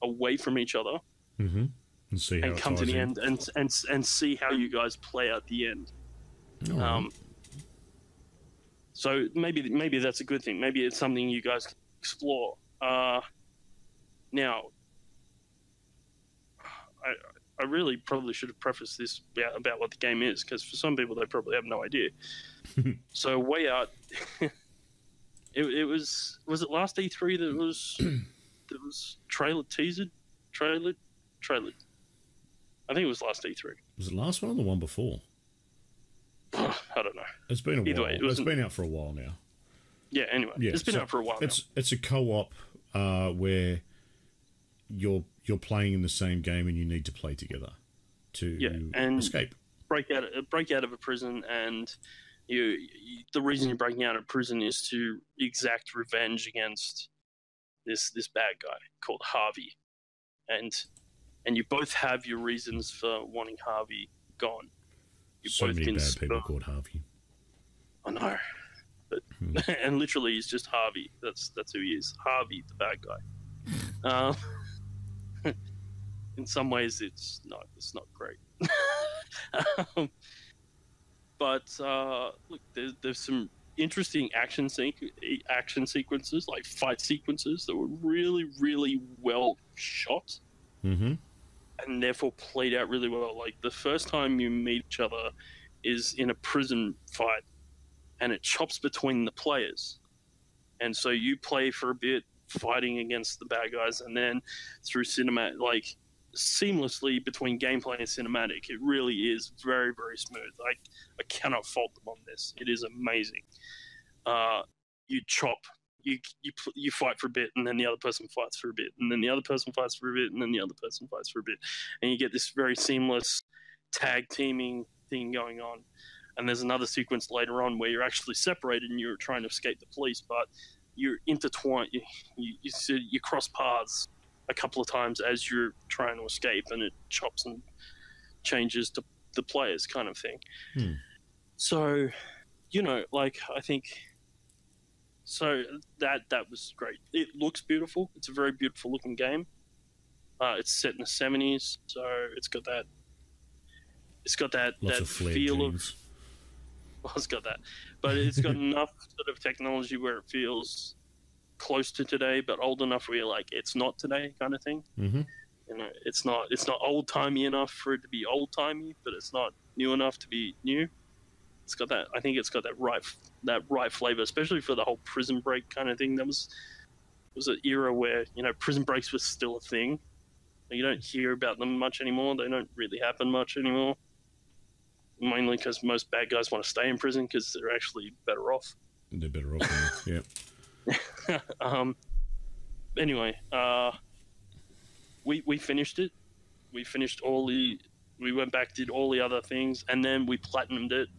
away from each other, and see how and come to the end and see how you guys play out the end. So maybe that's a good thing. Maybe it's something you guys can explore. Now, I really probably should have prefaced this about what the game is, because for some people they probably have no idea. So Way Out, it was it last E3 that was trailered? I think it was last E3. Was it last one or the one before? I don't know. It's been a Either while. way, It's been out for a while now. Yeah. Anyway, it's been out for a while. It's a co-op where you're playing in the same game and you need to play together to escape. Break out of a prison, and the reason you're breaking out of prison is to exact revenge against this bad guy called Harvey, and you both have your reasons for wanting Harvey gone. So many bad people called Harvey. I know, but and literally he's just Harvey. That's who he is. Harvey, the bad guy. In some ways, it's not great. But look, there's some interesting action sequences, like fight sequences, that were really, really well shot, and therefore played out really well. Like the first time you meet each other is in a prison fight, and it chops between the players, and so you play for a bit fighting against the bad guys, and then through cinematic, like seamlessly between gameplay and cinematic, it really is very, very smooth. I cannot fault them on this. It is amazing. You chop, you fight for a bit, and then the other person fights for a bit, and then the other person fights for a bit, and then the other person fights for a bit, and you get this very seamless tag teaming thing going on. And there's another sequence later on where you're actually separated and you're trying to escape the police, but you're intertwined. You cross paths a couple of times as you're trying to escape, and it chops and changes to the players, kind of thing. So, I think so that was great. It looks beautiful. It's a very beautiful looking game. It's set in the 70s, so it's got that Lots of feel jeans. Well, it's got that, but it's got enough sort of technology where it feels close to today, but old enough where you're like, it's not today, kind of thing. It's not old timey enough for it to be old timey, but it's not new enough to be new. It's got that. I think it's got that right flavor, especially for the whole Prison Break kind of thing. That was an era where Prison Breaks was still a thing. You don't hear about them much anymore. They don't really happen much anymore. Mainly because most bad guys want to stay in prison because they're actually better off. They're better off, yeah. Anyway, we finished it. We finished we went back, did all the other things, and then we platinumed it,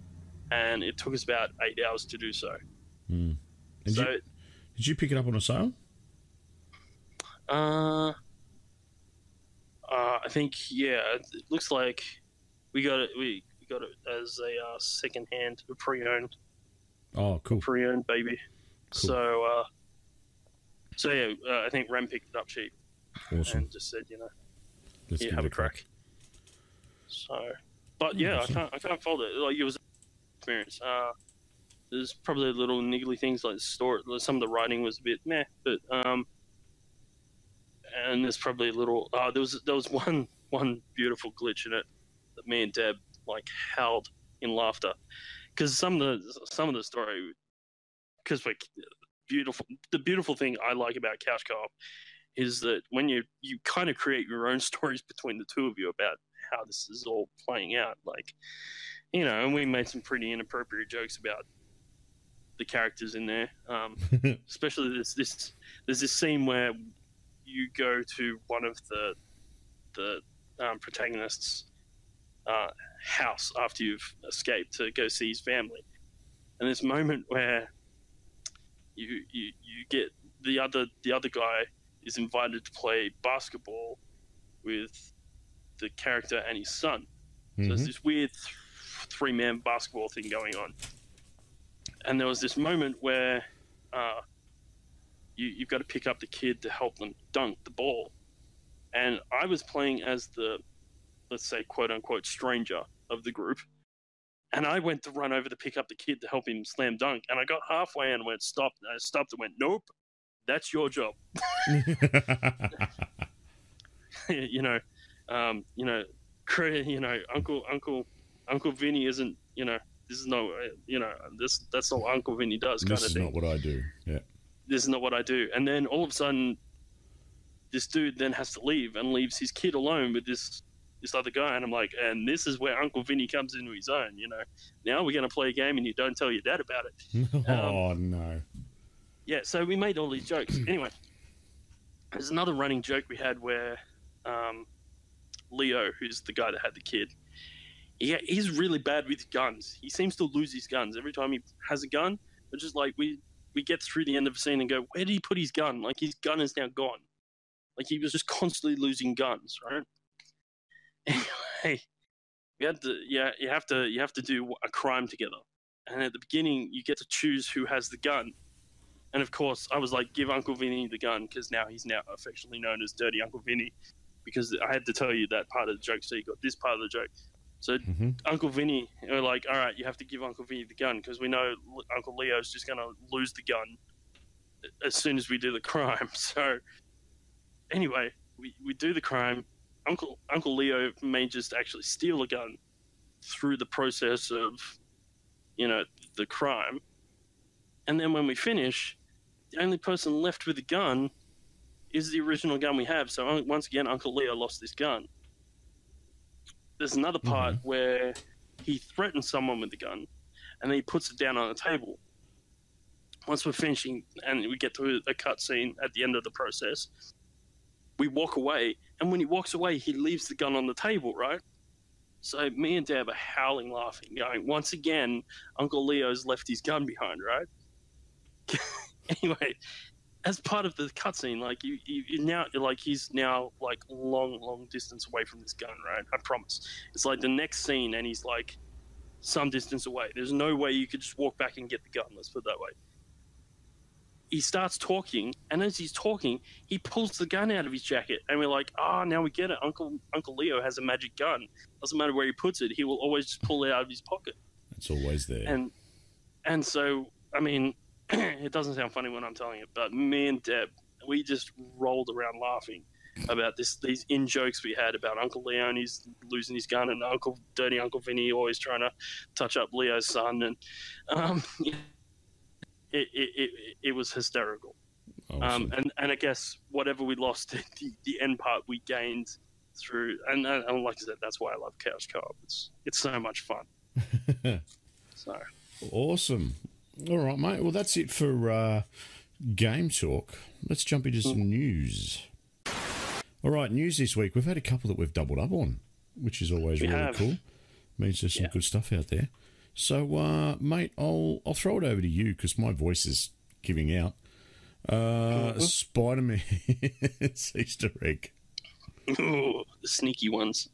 and it took us about 8 hours to do so. Did you pick it up on a sale? I think, yeah. It looks like we got it as a second-hand, a pre-owned. Oh, cool. Pre-owned baby. Cool. So yeah, I think Rem picked it up cheap. Awesome. And just said, Let's give have it a crack. So, but yeah, awesome. I can't fault it. Like, it was an experience. There's probably little niggly things like some of the writing was a bit meh, but and there's probably a little. There was one beautiful glitch in it that me and Deb howled in laughter, because some of the story, because beautiful. The beautiful thing I like about couch co-op is that when you kind of create your own stories between the two of you about how this is all playing out, and we made some pretty inappropriate jokes about the characters in there, especially there's this scene where you go to one of the protagonists' house after you've escaped to go see his family, and this moment where you get the other guy is invited to play basketball with the character and his son. So there's this weird three-man basketball thing going on, and there was this moment where you've got to pick up the kid to help them dunk the ball, and I was playing as the, let's say, quote-unquote stranger of the group, And I went to run over to pick up the kid to help him slam dunk. And I got halfway and went, stop. And I stopped and went, nope, that's your job. Uncle Vinny isn't, this is no, that's not what Uncle Vinny does kind of thing. This is not what I do. Yeah. This is not what I do. And then all of a sudden, this dude then has to leave and leaves his kid alone with this other guy. And I'm like, and this is where Uncle Vinny comes into his own, Now we're going to play a game and you don't tell your dad about it. Oh, no. Yeah, so we made all these jokes. Anyway, there's another running joke we had where Leo, who's the guy that had the kid, he's really bad with guns. He seems to lose his guns every time he has a gun. It's just like we get through the end of the scene and go, where did he put his gun? Like his gun is now gone. Like he was just constantly losing guns, right? Anyway, you have to do a crime together. And at the beginning, you get to choose who has the gun. And of course, I was like, give Uncle Vinny the gun, because now he's now affectionately known as Dirty Uncle Vinny, because I had to tell you that part of the joke, so you got this part of the joke. So Uncle Vinny, we're like, all right, you have to give Uncle Vinny the gun, because we know Uncle Leo's just going to lose the gun as soon as we do the crime. So anyway, we do the crime. Uncle Leo may just actually steal a gun through the process of, the crime. And then when we finish, the only person left with a gun is the original gun we have. So once again, Uncle Leo lost this gun. There's another part where he threatens someone with the gun, and then he puts it down on the table. Once we're finishing and we get to a cutscene at the end of the process, we walk away, and when he walks away, he leaves the gun on the table, right? So me and Deb are howling, laughing, going, once again, Uncle Leo's left his gun behind, right? Anyway, as part of the cutscene, like he's now like long distance away from this gun, right? I promise. It's like the next scene, and he's like some distance away. There's no way you could just walk back and get the gun. Let's put it that way. He starts talking, and as he's talking, he pulls the gun out of his jacket, and we're like, now we get it. Uncle Leo has a magic gun. Doesn't matter where he puts it, he will always just pull it out of his pocket. It's always there. And so, I mean, it doesn't sound funny when I'm telling it, but me and Deb, we just rolled around laughing about these in-jokes we had about Uncle Leone's losing his gun, and Dirty Uncle Vinny always trying to touch up Leo's son, and it was hysterical. Awesome. And I guess whatever we lost, the end part we gained through, and like I said, that's why I love Couch Co-op. It's so much fun. So awesome. All right, mate. Well, that's it for Game Talk. Let's jump into some news. All right, news this week. We've had a couple that we've doubled up on, which is always really cool. Means there's some good stuff out there. So, mate, I'll throw it over to you because my voice is giving out. Spider-Man's Easter egg. Ooh, the sneaky ones.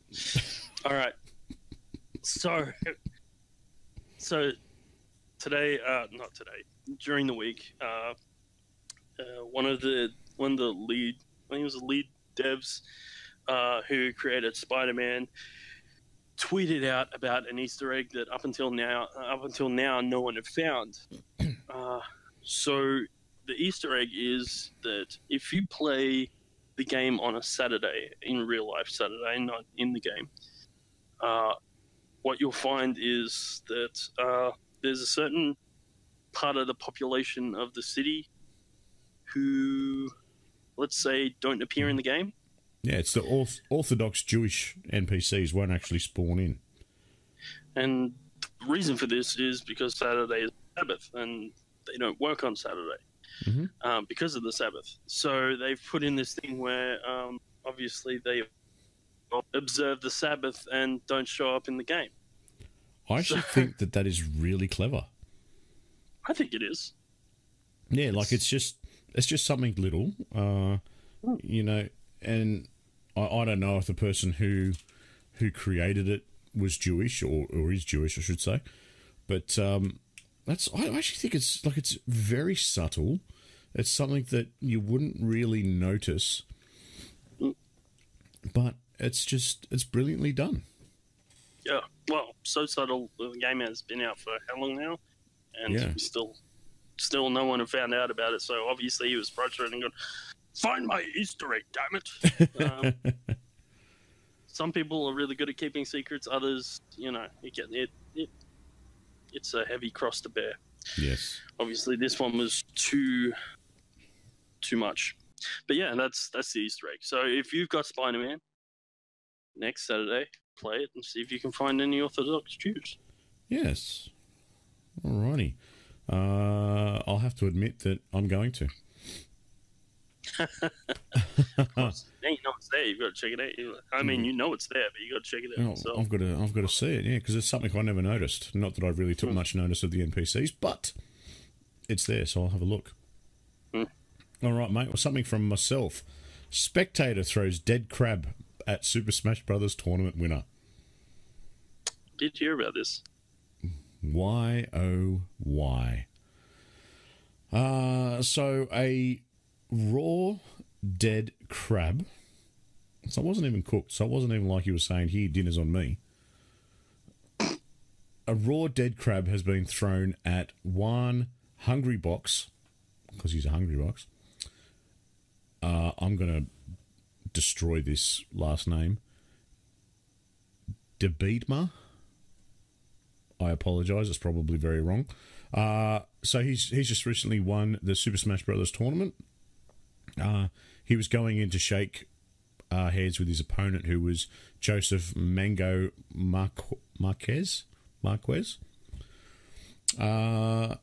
All right. So today, not today, during the week, one of the lead, I think it was the lead devs who created Spider-Man, tweeted out about an Easter egg that up until now no one had found. So the Easter egg is that if you play the game on a Saturday, in real life Saturday, not in the game, what you'll find is that there's a certain part of the population of the city who, let's say, don't appear in the game. Yeah, it's the Orthodox Jewish NPCs won't actually spawn in. And the reason for this is because Saturday is Sabbath, and they don't work on Saturday because of the Sabbath. So they've put in this thing where obviously they observe the Sabbath and don't show up in the game. I actually think that is really clever. I think it is. Yeah, like it's just something little, and I don't know if the person who created it was Jewish or is Jewish, I should say, but I actually think it's very subtle. It's something that you wouldn't really notice, but it's brilliantly done. Yeah, well, so subtle. The game has been out for how long now, and Yeah. still no one have found out about it. So obviously he was frustrated and gone, "Find my Easter egg, damn it!" Some people are really good at keeping secrets. Others, it's a heavy cross to bear. Yes. Obviously, this one was too much. But yeah, that's the Easter egg. So if you've got Spider-Man, next Saturday, play it and see if you can find any Orthodox Jews. Yes. Alrighty. I'll have to admit that I'm going to. Of course. Now you know it's there. You've got to check it out. I mean, you know it's there, but you got to check it out. Oh, I've got to see it, yeah, because it's something I never noticed. Not that I really took much notice of the NPCs, but it's there, so I'll have a look. All right, mate. Well, something from myself. Spectator throws dead crab at Super Smash Brothers tournament winner. Did you hear about this? Why, oh, why? So a raw dead crab. So it wasn't even cooked. So it wasn't even like you were saying, here, dinner's on me. A raw dead crab has been thrown at one Hungry Box, because he's a Hungry Box. I'm going to destroy this last name. Debitma. I apologise, it's probably very wrong. So he's just recently won the Super Smash Brothers tournament. He was going in to shake heads with his opponent, who was Joseph Mango Marquez. And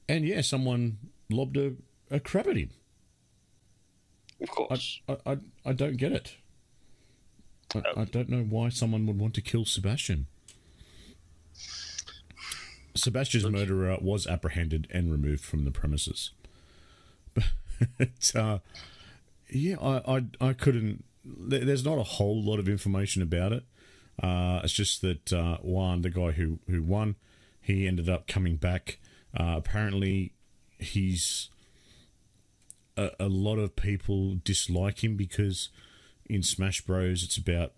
yeah, someone lobbed a crab at him. Of course. I don't get it. I don't know why someone would want to kill Sebastian. Sebastian's murderer was apprehended and removed from the premises. But yeah, I couldn't. There's not a whole lot of information about it. It's just that Juan, the guy who won, he ended up coming back. Apparently, he's a lot of people dislike him because in Smash Bros, it's about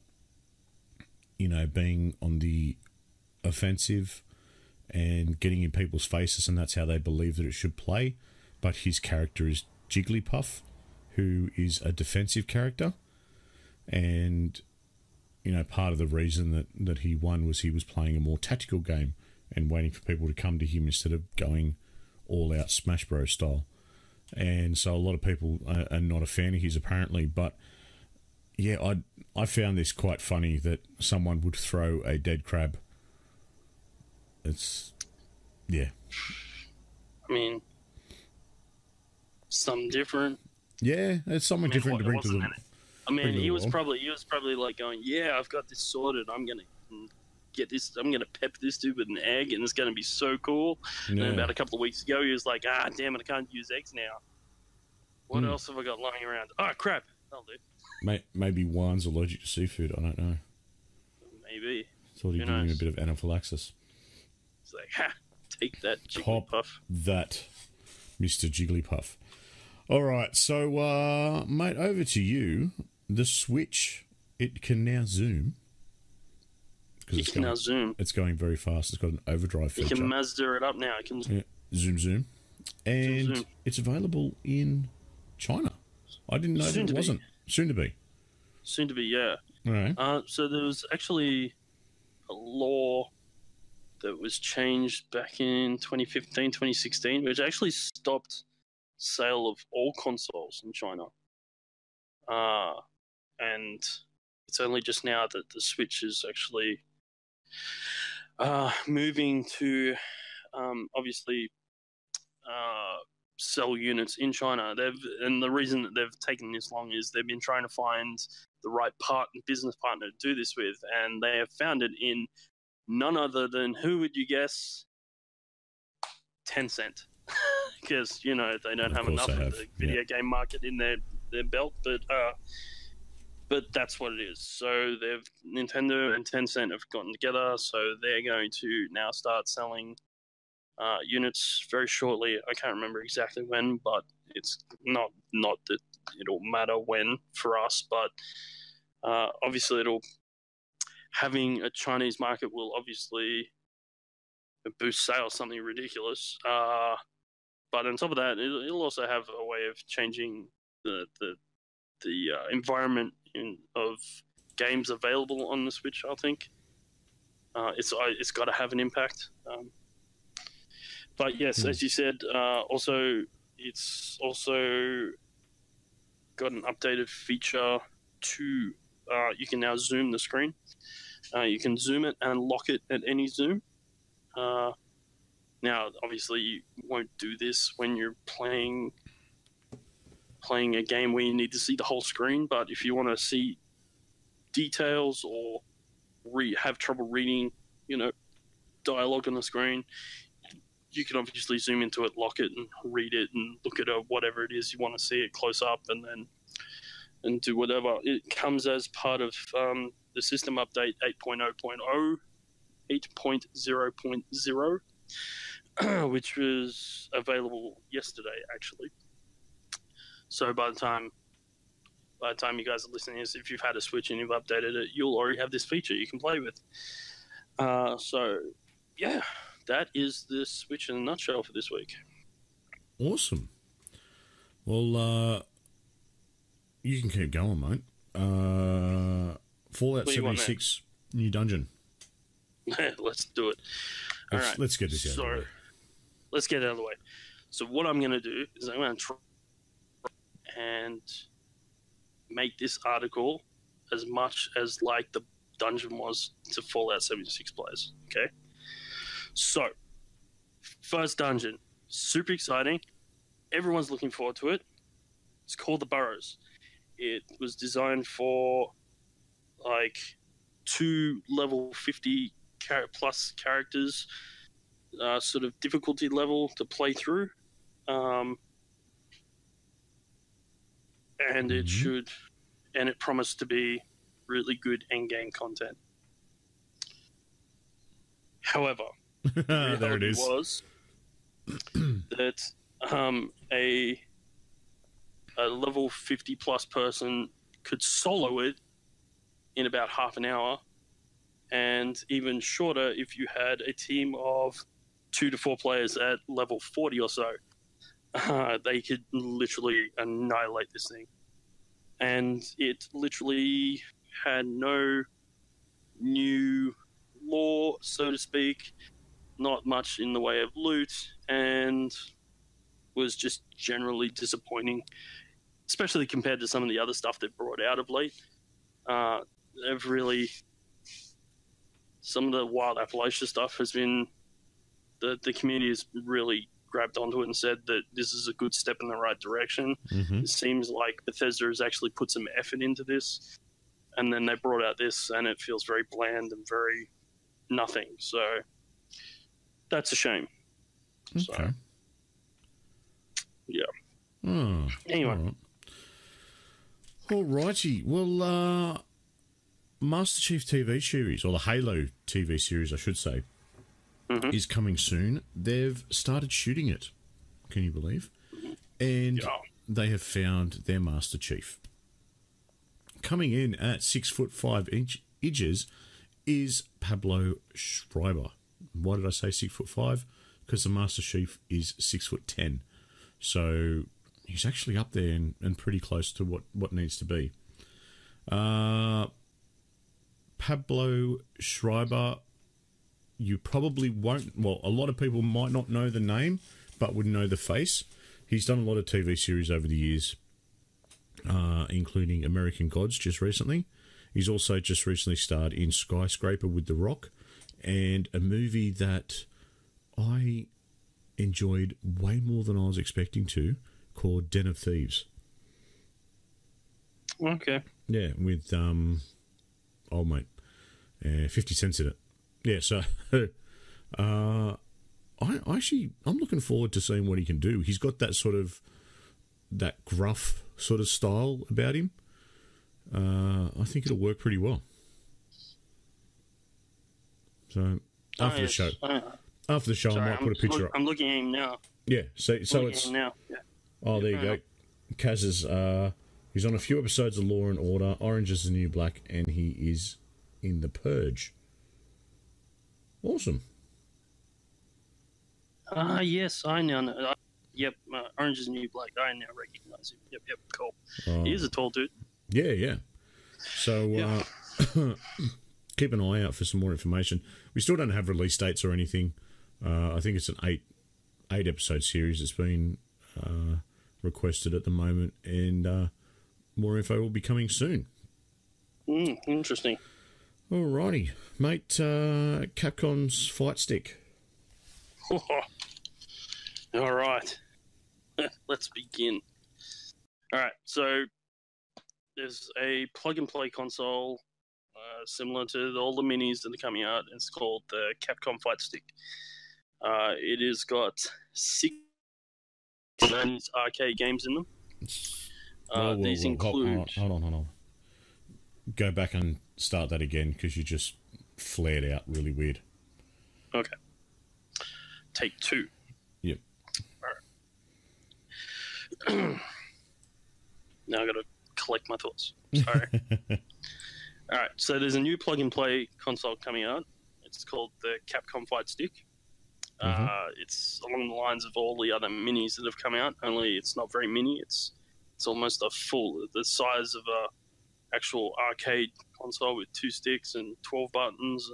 being on the offensive and getting in people's faces, and that's how they believe that it should play. But his character is Jigglypuff, who is a defensive character, and part of the reason that he won was he was playing a more tactical game and waiting for people to come to him instead of going all out Smash Bros style. And so a lot of people are not a fan of his, apparently. But yeah, I found this quite funny that someone would throw a dead crab. It's, yeah. I mean, something different. Yeah, it's something different to bring to the. I mean, he was probably like going, "Yeah, I've got this sorted. I'm gonna get this. I'm gonna pep this dude with an egg, and it's gonna be so cool." Yeah. And about a couple of weeks ago, he was like, damn it, I can't use eggs now. What else have I got lying around? Oh, crap. That'll do. Maybe Juan's allergic to seafood. I don't know. Maybe. Thought he'd give him a bit of anaphylaxis. It's like, take that, Jigglypuff. That, Mr. Jigglypuff. All right, so, mate, over to you. The Switch, it can now zoom. It can now zoom. It's going very fast. It's got an overdrive feature. You can Mazda it up now. It can zoom. And zoom. It's available in China. I didn't know that it wasn't. Soon to be. Soon to be, yeah. All right. So there was actually a law that was changed back in 2015, 2016, which actually stopped sale of all consoles in China. And it's only just now that the Switch is actually moving to obviously sell units in China. And the reason that they've taken this long is they've been trying to find the right business partner to do this with, and they have found it in none other than, who would you guess? Tencent. Because they don't have enough of the video game market in their belt, but that's what it is. So Nintendo and Tencent have gotten together, so they're going to now start selling units very shortly. I can't remember exactly when, but it's not that it'll matter when for us, but obviously having a Chinese market will obviously boost sales something ridiculous. But on top of that, it'll also have a way of changing the environment of games available on the Switch. I think it's got to have an impact. But yes, as you said, also it's also got an updated feature to you can now zoom the screen. You can zoom it and lock it at any zoom. Now, obviously, you won't do this when you're playing a game where you need to see the whole screen. But if you want to see details or have trouble reading, dialogue on the screen, you can obviously zoom into it, lock it, and read it, and look at whatever it is you want to see it close up, and do whatever. It comes as part of the system update 8.0.0, 8.0.0, which was available yesterday, actually. So by the time you guys are listening to this, if you've had a Switch and you've updated it, you'll already have this feature you can play with. So, yeah, that is the Switch in a nutshell for this week. Awesome. Well, you can keep going, mate. Fallout 76 new dungeon. Let's do it. Let's get this out of the way. Let's get it out of the way. So what I'm going to do is I'm going to try and make this article as much as like the dungeon was to Fallout 76 players. Okay? So, first dungeon. Super exciting. Everyone's looking forward to it. It's called the Burrows. It was designed for like 2 level 50 plus characters, sort of difficulty level to play through. And it promised to be really good end-game content. However, there it is. Was that a level 50 plus person could solo it in about half an hour, and even shorter if you had a team of 2 to 4 players at level 40 or so. They could literally annihilate this thing. And it literally had no new lore, so to speak, not much in the way of loot, and was just generally disappointing, especially compared to some of the other stuff they've brought out of late. They've really... Some of the Wild Appalachia stuff has been... The community has really grabbed onto it and said that this is a good step in the right direction. Mm-hmm. It seems like Bethesda has actually put some effort into this, and then they brought out this, and it feels very bland and very nothing. So that's a shame. Okay. So, yeah. Oh, anyway. All righty. Well, Master Chief TV series, or the Halo TV series, I should say, is coming soon. They've started shooting it. Can you believe? And they have found their Master Chief. Coming in at 6'5" inches is Pablo Schreiber. Why did I say 6'5"? Because the Master Chief is 6'10". So he's actually up there and pretty close to what needs to be. Pablo Schreiber, you probably won't... Well, a lot of people might not know the name, but would know the face. He's done a lot of TV series over the years, including American Gods just recently. He's also just recently starred in Skyscraper with The Rock, and a movie that I enjoyed way more than I was expecting to, called Den of Thieves. Okay. Yeah, with old mate, 50 Cent in it. Yeah, so I'm looking forward to seeing what he can do. He's got that sort of that gruff sort of style about him. I think it'll work pretty well. So after the show, I might put a picture up. I'm looking at him now. Yeah, so it's now. Yeah. Oh, there you go. Kaz is he's on a few episodes of Law and Order, Orange is the New Black, and he is in The Purge. Awesome. Yes, I now know. Yep, Orange is the New Black. I now recognize him. Yep, cool. He is a tall dude. Yeah. So keep an eye out for some more information. We still don't have release dates or anything. I think it's an eight episode series that's been requested at the moment, and more info will be coming soon. Interesting. Alrighty, mate. Capcom's Fightstick. All right. Let's begin. All right, so there's a plug-and-play console similar to all the minis that are coming out. It's called the Capcom Fightstick. It has got 6 arcade games in them. These include... Hold on. Go back and start that again, because you just flared out really weird. Okay. Take 2. Yep. All right. Now I got to collect my thoughts. Sorry. All right. So there's a new plug-and-play console coming out. It's called the Capcom Fightstick. It's along the lines of all the other minis that have come out. Only it's not very mini. It's almost the size of a actual arcade console with 2 sticks and 12 buttons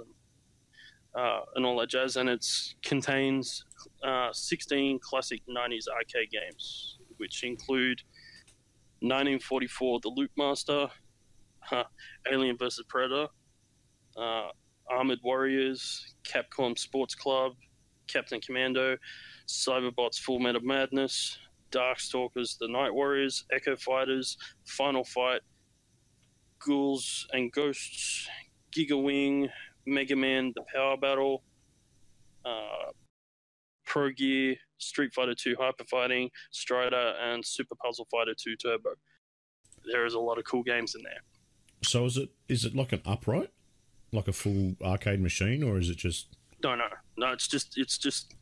and all that jazz. And it contains 16 classic 90s arcade games, which include 1944 The Loop Master, Alien vs. Predator, Armored Warriors, Capcom Sports Club, Captain Commando, Cyberbots Full Metal Madness, Darkstalkers The Night Warriors, Echo Fighters, Final Fight, Ghouls and Ghosts, Giga Wing, Mega Man The Power Battle, Pro Gear, Street Fighter 2 Hyper Fighting, Strider, and Super Puzzle Fighter 2 Turbo. There is a lot of cool games in there. So is it like an upright, like a full arcade machine, or is it just? No. It's just.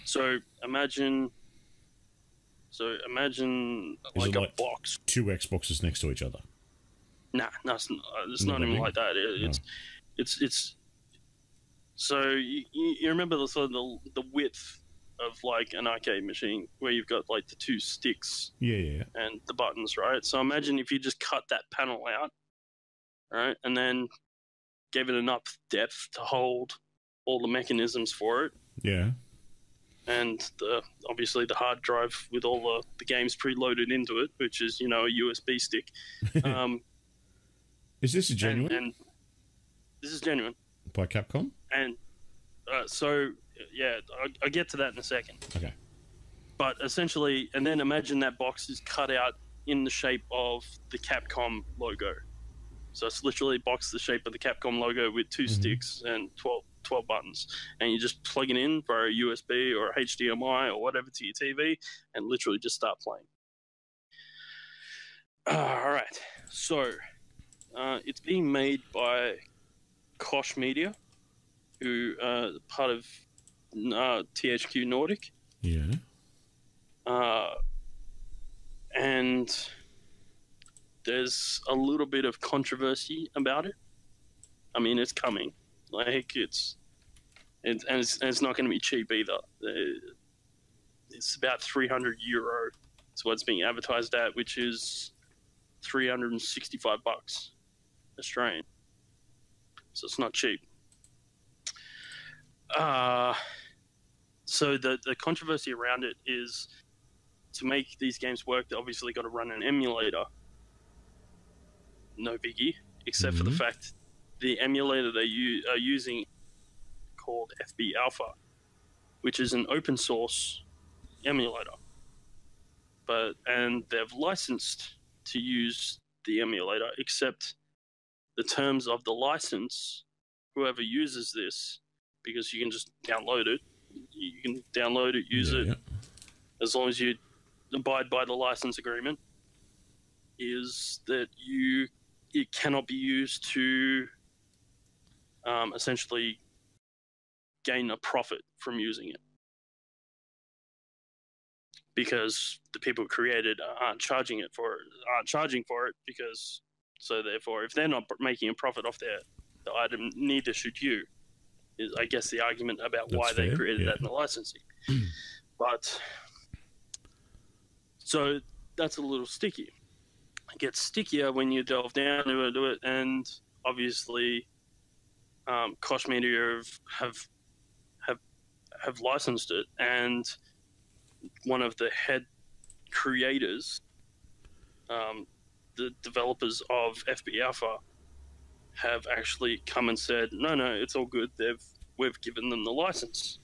So imagine like a box. 2 Xboxes next to each other. Nah, no, it's not even like that. It's. So you remember the sort of the width of like an arcade machine where you've got like the 2 sticks, and the buttons, right? So imagine if you just cut that panel out, right, and then gave it enough depth to hold all the mechanisms for it. Yeah. And obviously the hard drive with all the games preloaded into it, which is, a USB stick. Is this genuine? And this is genuine. By Capcom? And I'll get to that in a second. Okay. But essentially, and then imagine that box is cut out in the shape of the Capcom logo. So it's literally a box the shape of the Capcom logo with 2 sticks and 12 buttons. And you just plug it in via a USB or a HDMI or whatever to your TV and literally just start playing. All right. So it's being made by Koch Media, who are part of THQ Nordic. Yeah. And there's a little bit of controversy about it. I mean, it's coming. Like it's not going to be cheap either. It's about €300. It's what's being advertised at, which is $365 Australian. So it's not cheap. So the controversy around it is, to make these games work, they obviously got to run an emulator. No biggie, except for the fact the emulator they are using, called FB Alpha, which is an open source emulator. And they've licensed to use the emulator, except the terms of the license, whoever uses this, because you can just download it. You can download it, use it, as long as you abide by the license agreement, is that it cannot be used to essentially gain a profit from using it, because the people who created aren't charging for it, because so therefore if they're not making a profit off their the item, neither should you. Is, I guess, the argument about why they created that in the licensing. But so that's a little sticky. It gets stickier when you delve down into it, and obviously, Koch Media have licensed it, and one of the head creators, the developers of FB Alpha, have actually come and said, no, it's all good. We've given them the license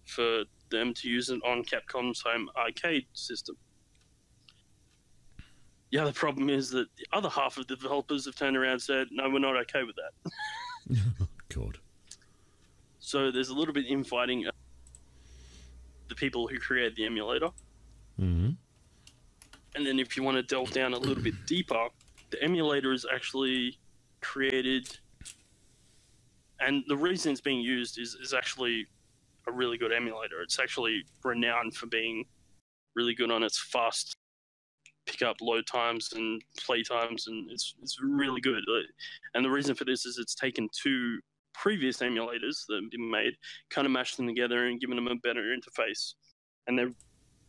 for them to use it on Capcom's home arcade system. The other problem is that the other half of the developers have turned around and said, no, we're not okay with that. God. So there's a little bit of infighting. The people who created the emulator. Mm-hmm. And then if you want to delve down a little bit deeper, the emulator is actually created, and the reason it's being used is actually a really good emulator. It's actually renowned for being really good on its fast pickup load times and play times, and it's really good. And the reason for this is it's taken two previous emulators that have been made, kind of mashed them together and given them a better interface. And they're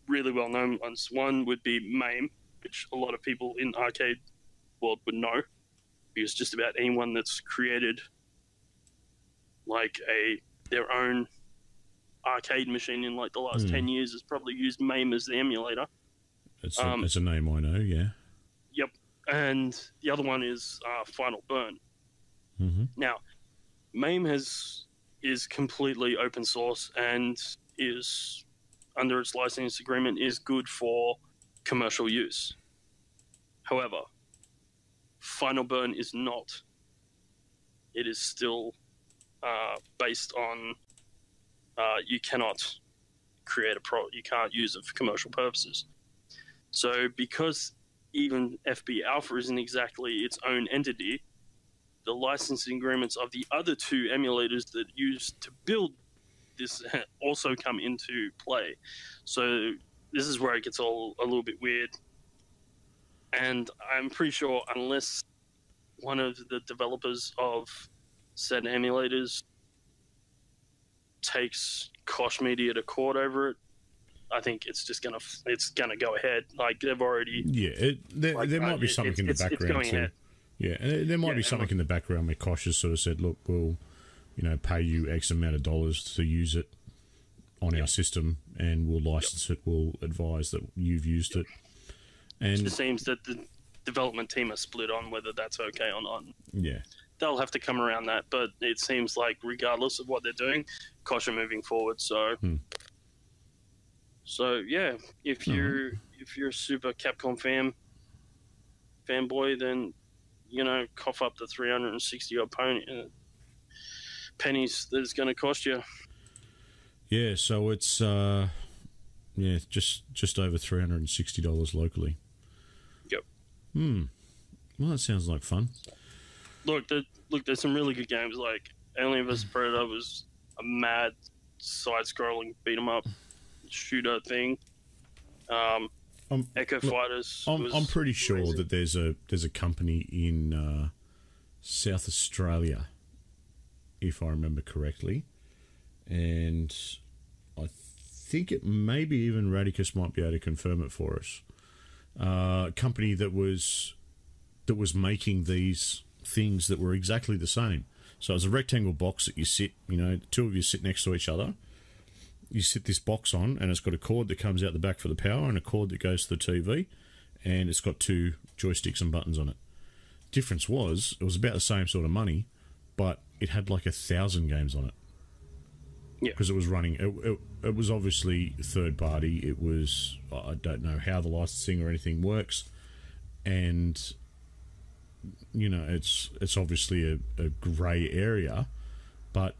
really well known ones. One would be MAME, which a lot of people in arcade world would know, because just about anyone that's created like their own arcade machine in like the last 10 years has probably used MAME as the emulator. It's a name I know, yeah. Yep. And the other one is Final Burn. Mm-hmm. Now, MAME is completely open source and is, under its license agreement, is good for commercial use. However, Final Burn is not. It is still based on you cannot create you can't use it for commercial purposes. So because even FB Alpha isn't exactly its own entity, the licensing agreements of the other two emulators that used to build this also come into play. So this is where it gets all a little bit weird. And I'm pretty sure unless one of the developers of said emulators takes Koch Media to court over it, I think it's just gonna go ahead. Like they've already there might be something in the background too. Yeah, and there might be something in the background where Koch has sort of said, "Look, we'll pay you X amount of dollars to use it on our system, and we'll license it. We'll advise that you've used it." And it seems that the development team are split on whether that's okay or not. Yeah, they'll have to come around that, but it seems like regardless of what they're doing, Koch are moving forward. So, so yeah, if you're a super Capcom fanboy, then cough up the 360 odd pennies that it's going to cost you. Yeah, so it's just over $360 locally. Yep. Well, that sounds like fun. Look, there's some really good games. Like Alien vs Predator was a mad side-scrolling beat-em-up shooter thing. Echo Fighters. I'm pretty sure amazing. that there's a company in South Australia, if I remember correctly, and I think it maybe even Radicus might be able to confirm it for us. Company that was making these things that were exactly the same. So it's a rectangle box that you sit, two of you sit next to each other. You sit this box on, and it's got a cord that comes out the back for the power and a cord that goes to the TV, and it's got two joysticks and buttons on it. Difference was, it was about the same sort of money, but it had like 1,000 games on it. Yeah. Because it was running, it was obviously third party. It was, I don't know how the licensing or anything works, and it's obviously a grey area, but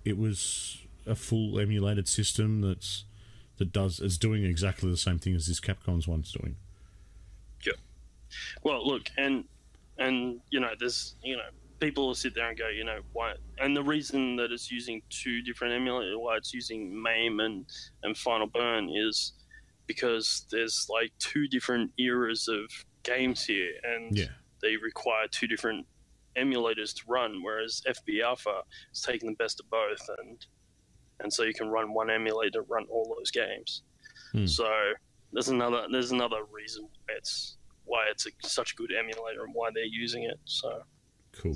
it was a full emulated system it's doing exactly the same thing as this Capcom's one's doing. Yeah. Well, look, and there's people will sit there and go, why? And the reason that it's using two different emulators, why it's using MAME and Final Burn, is because there's like two different eras of games here, and they require two different emulators to run, whereas FB Alpha is taking the best of both, and so you can run one emulator, run all those games. So there's another reason why it's such a good emulator and why they're using it. So cool.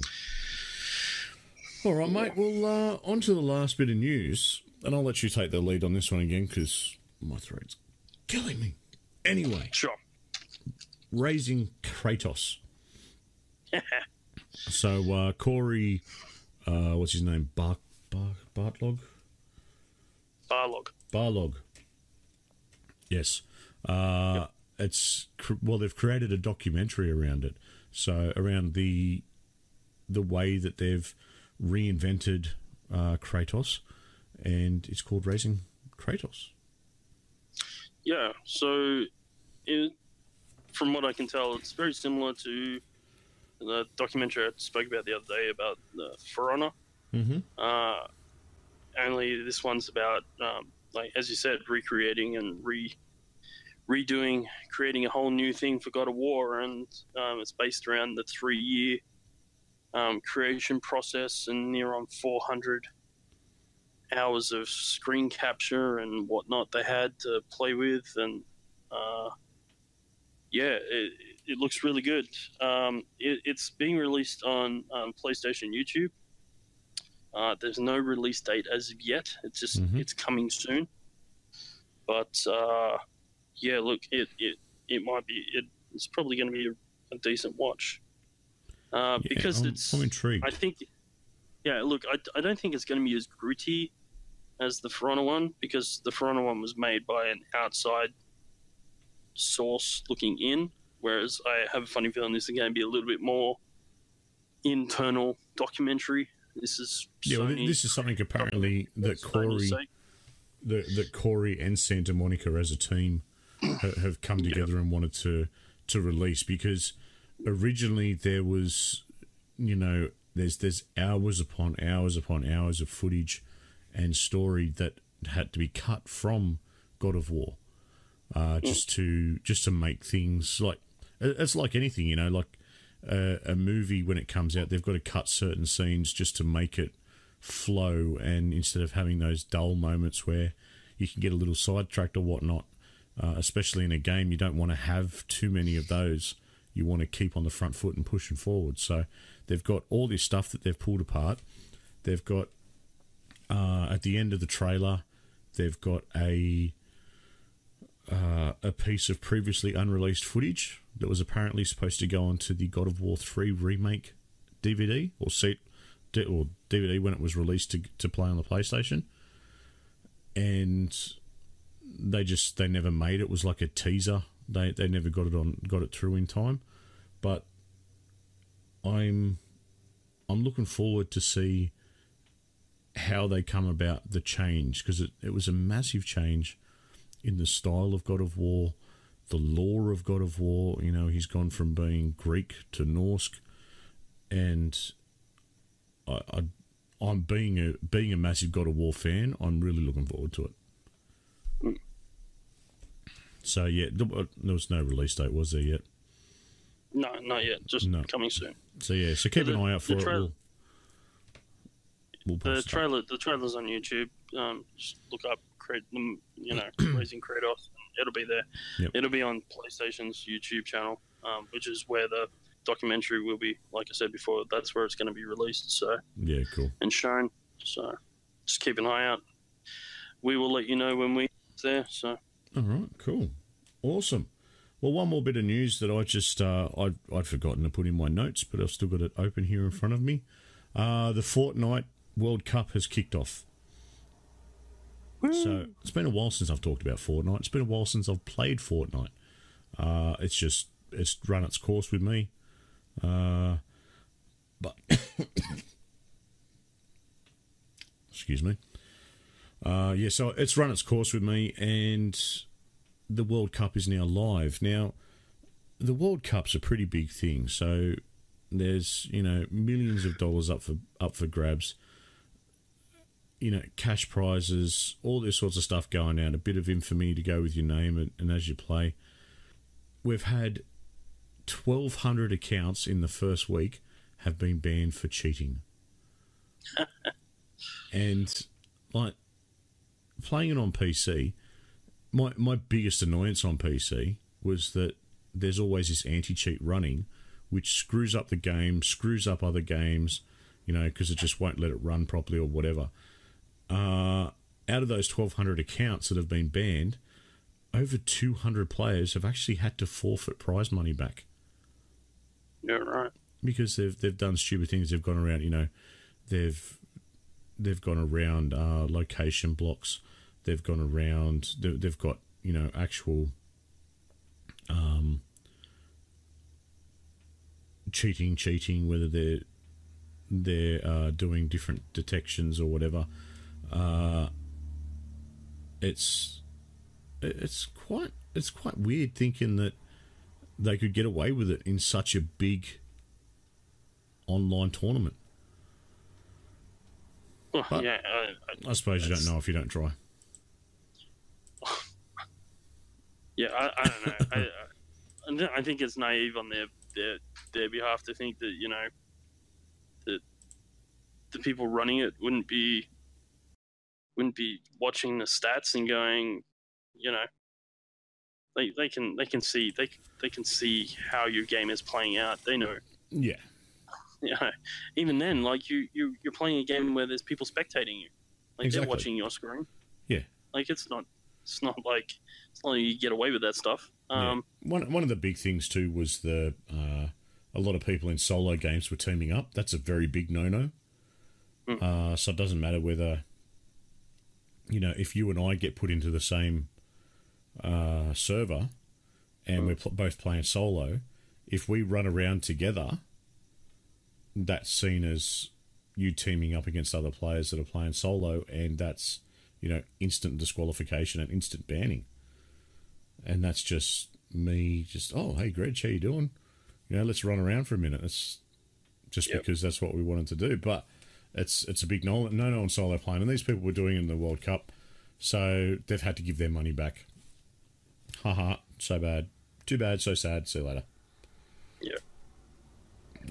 All right, mate. Well, on to the last bit of news, and I'll let you take the lead on this one again because my throat's killing me. Anyway, sure. Raising Kratos. So Corey, what's his name? Bartlog. Barlog. Yes. It's they've created a documentary around it. So around the way that they've reinvented Kratos, and it's called Raising Kratos. Yeah. So, from what I can tell, it's very similar to the documentary I spoke about the other day about For Honor. Only this one's about, like as you said, recreating and redoing, creating a whole new thing for God of War, and it's based around the 3-year creation process and near on 400 hours of screen capture and whatnot they had to play with, and it looks really good. It's being released on PlayStation YouTube. There's no release date as of yet. It's just it's coming soon. But look, it might be it's probably going to be a decent watch because I'm intrigued. I think, look, I don't think it's going to be as gritty as the For Honor one, because the For Honor one was made by an outside source looking in, whereas I have a funny feeling this is going to be a little bit more internal documentary. This is Sony. This is something apparently that Corey and Santa Monica as a team have come together and wanted to release, because originally there was, there's hours upon hours upon hours of footage and story that had to be cut from God of War, just to make things like, it's like anything, like a movie when it comes out, they've got to cut certain scenes just to make it flow, and instead of having those dull moments where you can get a little sidetracked or whatnot, especially in a game, you don't want to have too many of those. You want to keep on the front foot and pushing forward. So they've got all this stuff that they've pulled apart. They've got at the end of the trailer, they've got a piece of previously unreleased footage that was apparently supposed to go onto the God of War 3 remake DVD or DVD when it was released to play on the PlayStation, and they never made it. It was like a teaser. They never got it through in time. But I'm looking forward to see how they come about the change, because it was a massive change in the style of God of War, the lore of God of War. He's gone from being Greek to Norse, and I'm being a massive God of War fan. I'm really looking forward to it. So there was no release date, was there yet? No, not yet. Just coming soon. So so keep an eye out for it. We'll the trailer's on YouTube. Just look up Raising Kratos. It'll be there. Yep. It'll be on PlayStation's YouTube channel, which is where the documentary will be. Like I said before, that's where it's going to be released. So cool. And shown. So just keep an eye out. We will let you know when we're there. So. All right, cool, awesome. Well, one more bit of news that I just I'd forgotten to put in my notes, but I've still got it open here in front of me. The Fortnite World Cup has kicked off. So it's been a while since I've talked about Fortnite. It's been a while since I've played Fortnite. It's run its course with me. But excuse me. So it's run its course with me, and the World Cup is now live. Now, the World Cup's a pretty big thing, so there's millions of dollars up for grabs. Cash prizes, all this sorts of stuff going out, a bit of infamy to go with your name and as you play. We've had 1,200 accounts in the first week have been banned for cheating. And, like, playing it on PC, my biggest annoyance on PC was that there's always this anti-cheat running, which screws up the game, screws up other games, you know, because it just won't let it run properly or whatever. Out of those 1,200 accounts that have been banned, over 200 players have actually had to forfeit prize money back. Yeah, right. Because they've done stupid things. They've gone around, you know, they've gone around location blocks. They've gone around. They've got, you know, actual cheating. Whether they're doing different detections or whatever. It's quite weird thinking that they could get away with it in such a big online tournament. Well, but yeah, I suppose you don't know if you don't try. Yeah, I don't know. I think it's naive on their behalf to think that, you know, that the people running it wouldn't be watching the stats and going, you know, they can see how your game is playing out. They know. Yeah. You know, even then, like you're playing a game where there's people spectating you, like Exactly. they're watching your screen. Yeah. Like it's not like you get away with that stuff. Yeah. One of the big things too was a lot of people in solo games were teaming up. That's a very big no-no. So it doesn't matter whether, you know, if you and I get put into the same server and we're both playing solo, if we run around together, that's seen as you teaming up against other players that are playing solo, and that's, you know, instant disqualification and instant banning. And that's just me, oh, hey, Greg, how you doing? You know, let's run around for a minute. It's just because that's what we wanted to do. But it's a big no on solo playing, and these people were doing it in the World Cup, so they've had to give their money back. Haha, so bad. Too bad, so sad. See you later. Yeah.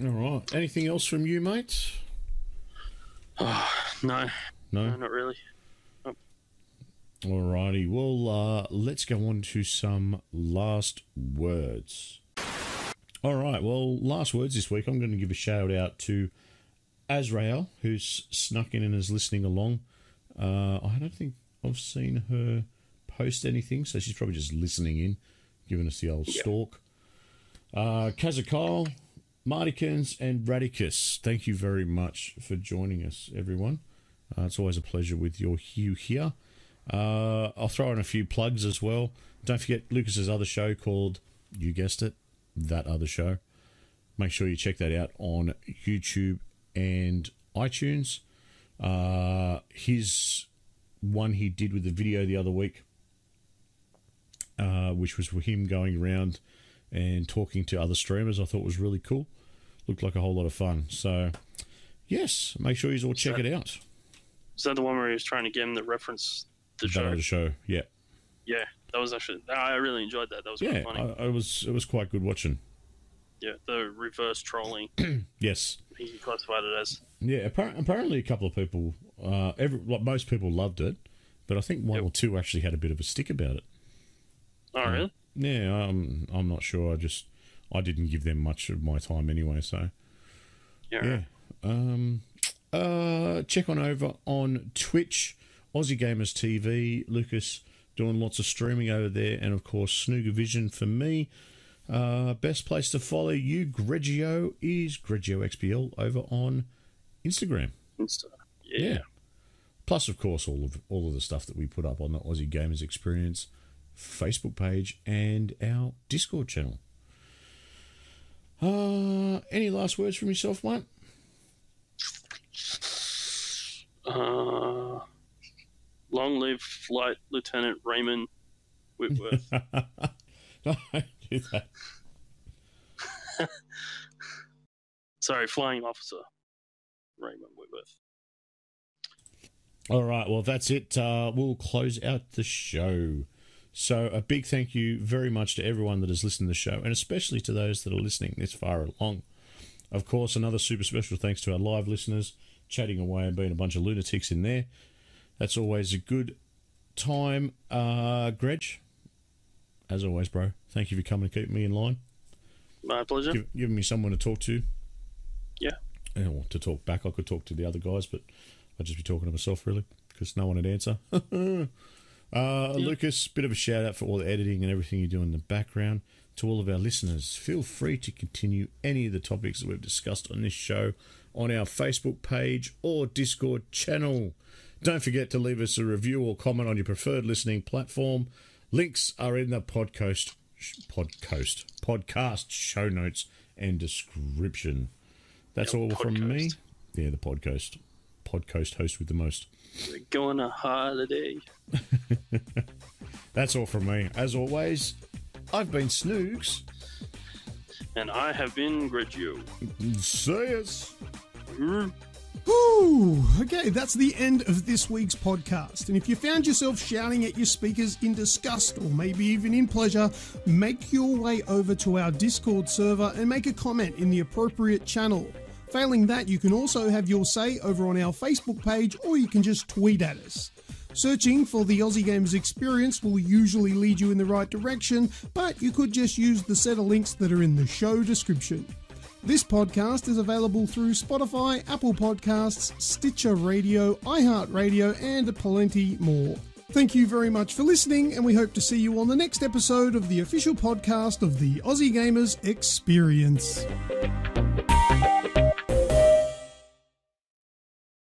All right. Anything else from you, mate? No, not really. Alrighty, well, let's go on to some last words. Alright, well, last words this week, I'm going to give a shout out to Azrael, who's snuck in and is listening along. I don't think I've seen her post anything, so she's probably just listening in, giving us the old stalk. Kazakal, Martikins, and Radicus, thank you very much for joining us, everyone. It's always a pleasure with your hue here. I'll throw in a few plugs as well. Don't forget Lucas's other show called, you guessed it, That Other Show. Make sure you check that out on YouTube and iTunes. His one he did with the video the other week, which was with him going around and talking to other streamers, I thought was really cool. Looked like a whole lot of fun. So, yes, make sure you all check it out. Is that the one where he was trying to get him to reference the show? That Other Show, yeah. Yeah, that was actually... I really enjoyed that. That was quite funny. It was quite good watching. Yeah, the reverse trolling. Yes. He classified it as. Yeah, apparently a couple of people, most people loved it, but I think one or two actually had a bit of a stick about it. Oh, really? Yeah, I'm not sure. I didn't give them much of my time anyway, so... Yeah. Check on over on Twitch, Aussie Gamers TV, Lucas doing lots of streaming over there, and of course Snooger Vision for me. Best place to follow you, Grejio, is Grejio XPL over on Instagram. Yeah. Plus, of course, all of the stuff that we put up on the Aussie Gamers Experience Facebook page and our Discord channel. Any last words from yourself, mate? Long live Flight Lieutenant Raymond Whitworth. No, do that. Sorry, Flying Officer Raymond Whitworth. All right, well, that's it. We'll close out the show. So a big thank you very much to everyone that has listened to the show, and especially to those that are listening this far along. Of course, another super special thanks to our live listeners, chatting away and being a bunch of lunatics in there. That's always a good time. Greg, as always, bro, thank you for coming to keep me in line. My pleasure. Giving me someone to talk to. Yeah. Well, to talk back, I could talk to the other guys, but I'd just be talking to myself, really, because no one would answer. Lucas, bit of a shout out for all the editing and everything you do in the background. To all of our listeners, feel free to continue any of the topics that we've discussed on this show on our Facebook page or Discord channel. Don't forget to leave us a review or comment on your preferred listening platform. Links are in the podcast show notes and description. That's all from me. Yeah, the podcast host with the most. We're going on a holiday. That's all from me. As always, I've been Snoogs. And I have been Grejio. See us. Ooh, okay, that's the end of this week's podcast. And if you found yourself shouting at your speakers in disgust or maybe even in pleasure, make your way over to our Discord server and make a comment in the appropriate channel. Failing that, you can also have your say over on our Facebook page, or you can just tweet at us. Searching for the Aussie Gamers Experience will usually lead you in the right direction, but you could just use the set of links that are in the show description. This podcast is available through Spotify, Apple Podcasts, Stitcher Radio, iHeartRadio, and plenty more. Thank you very much for listening, and we hope to see you on the next episode of the official podcast of the Aussie Gamers Experience.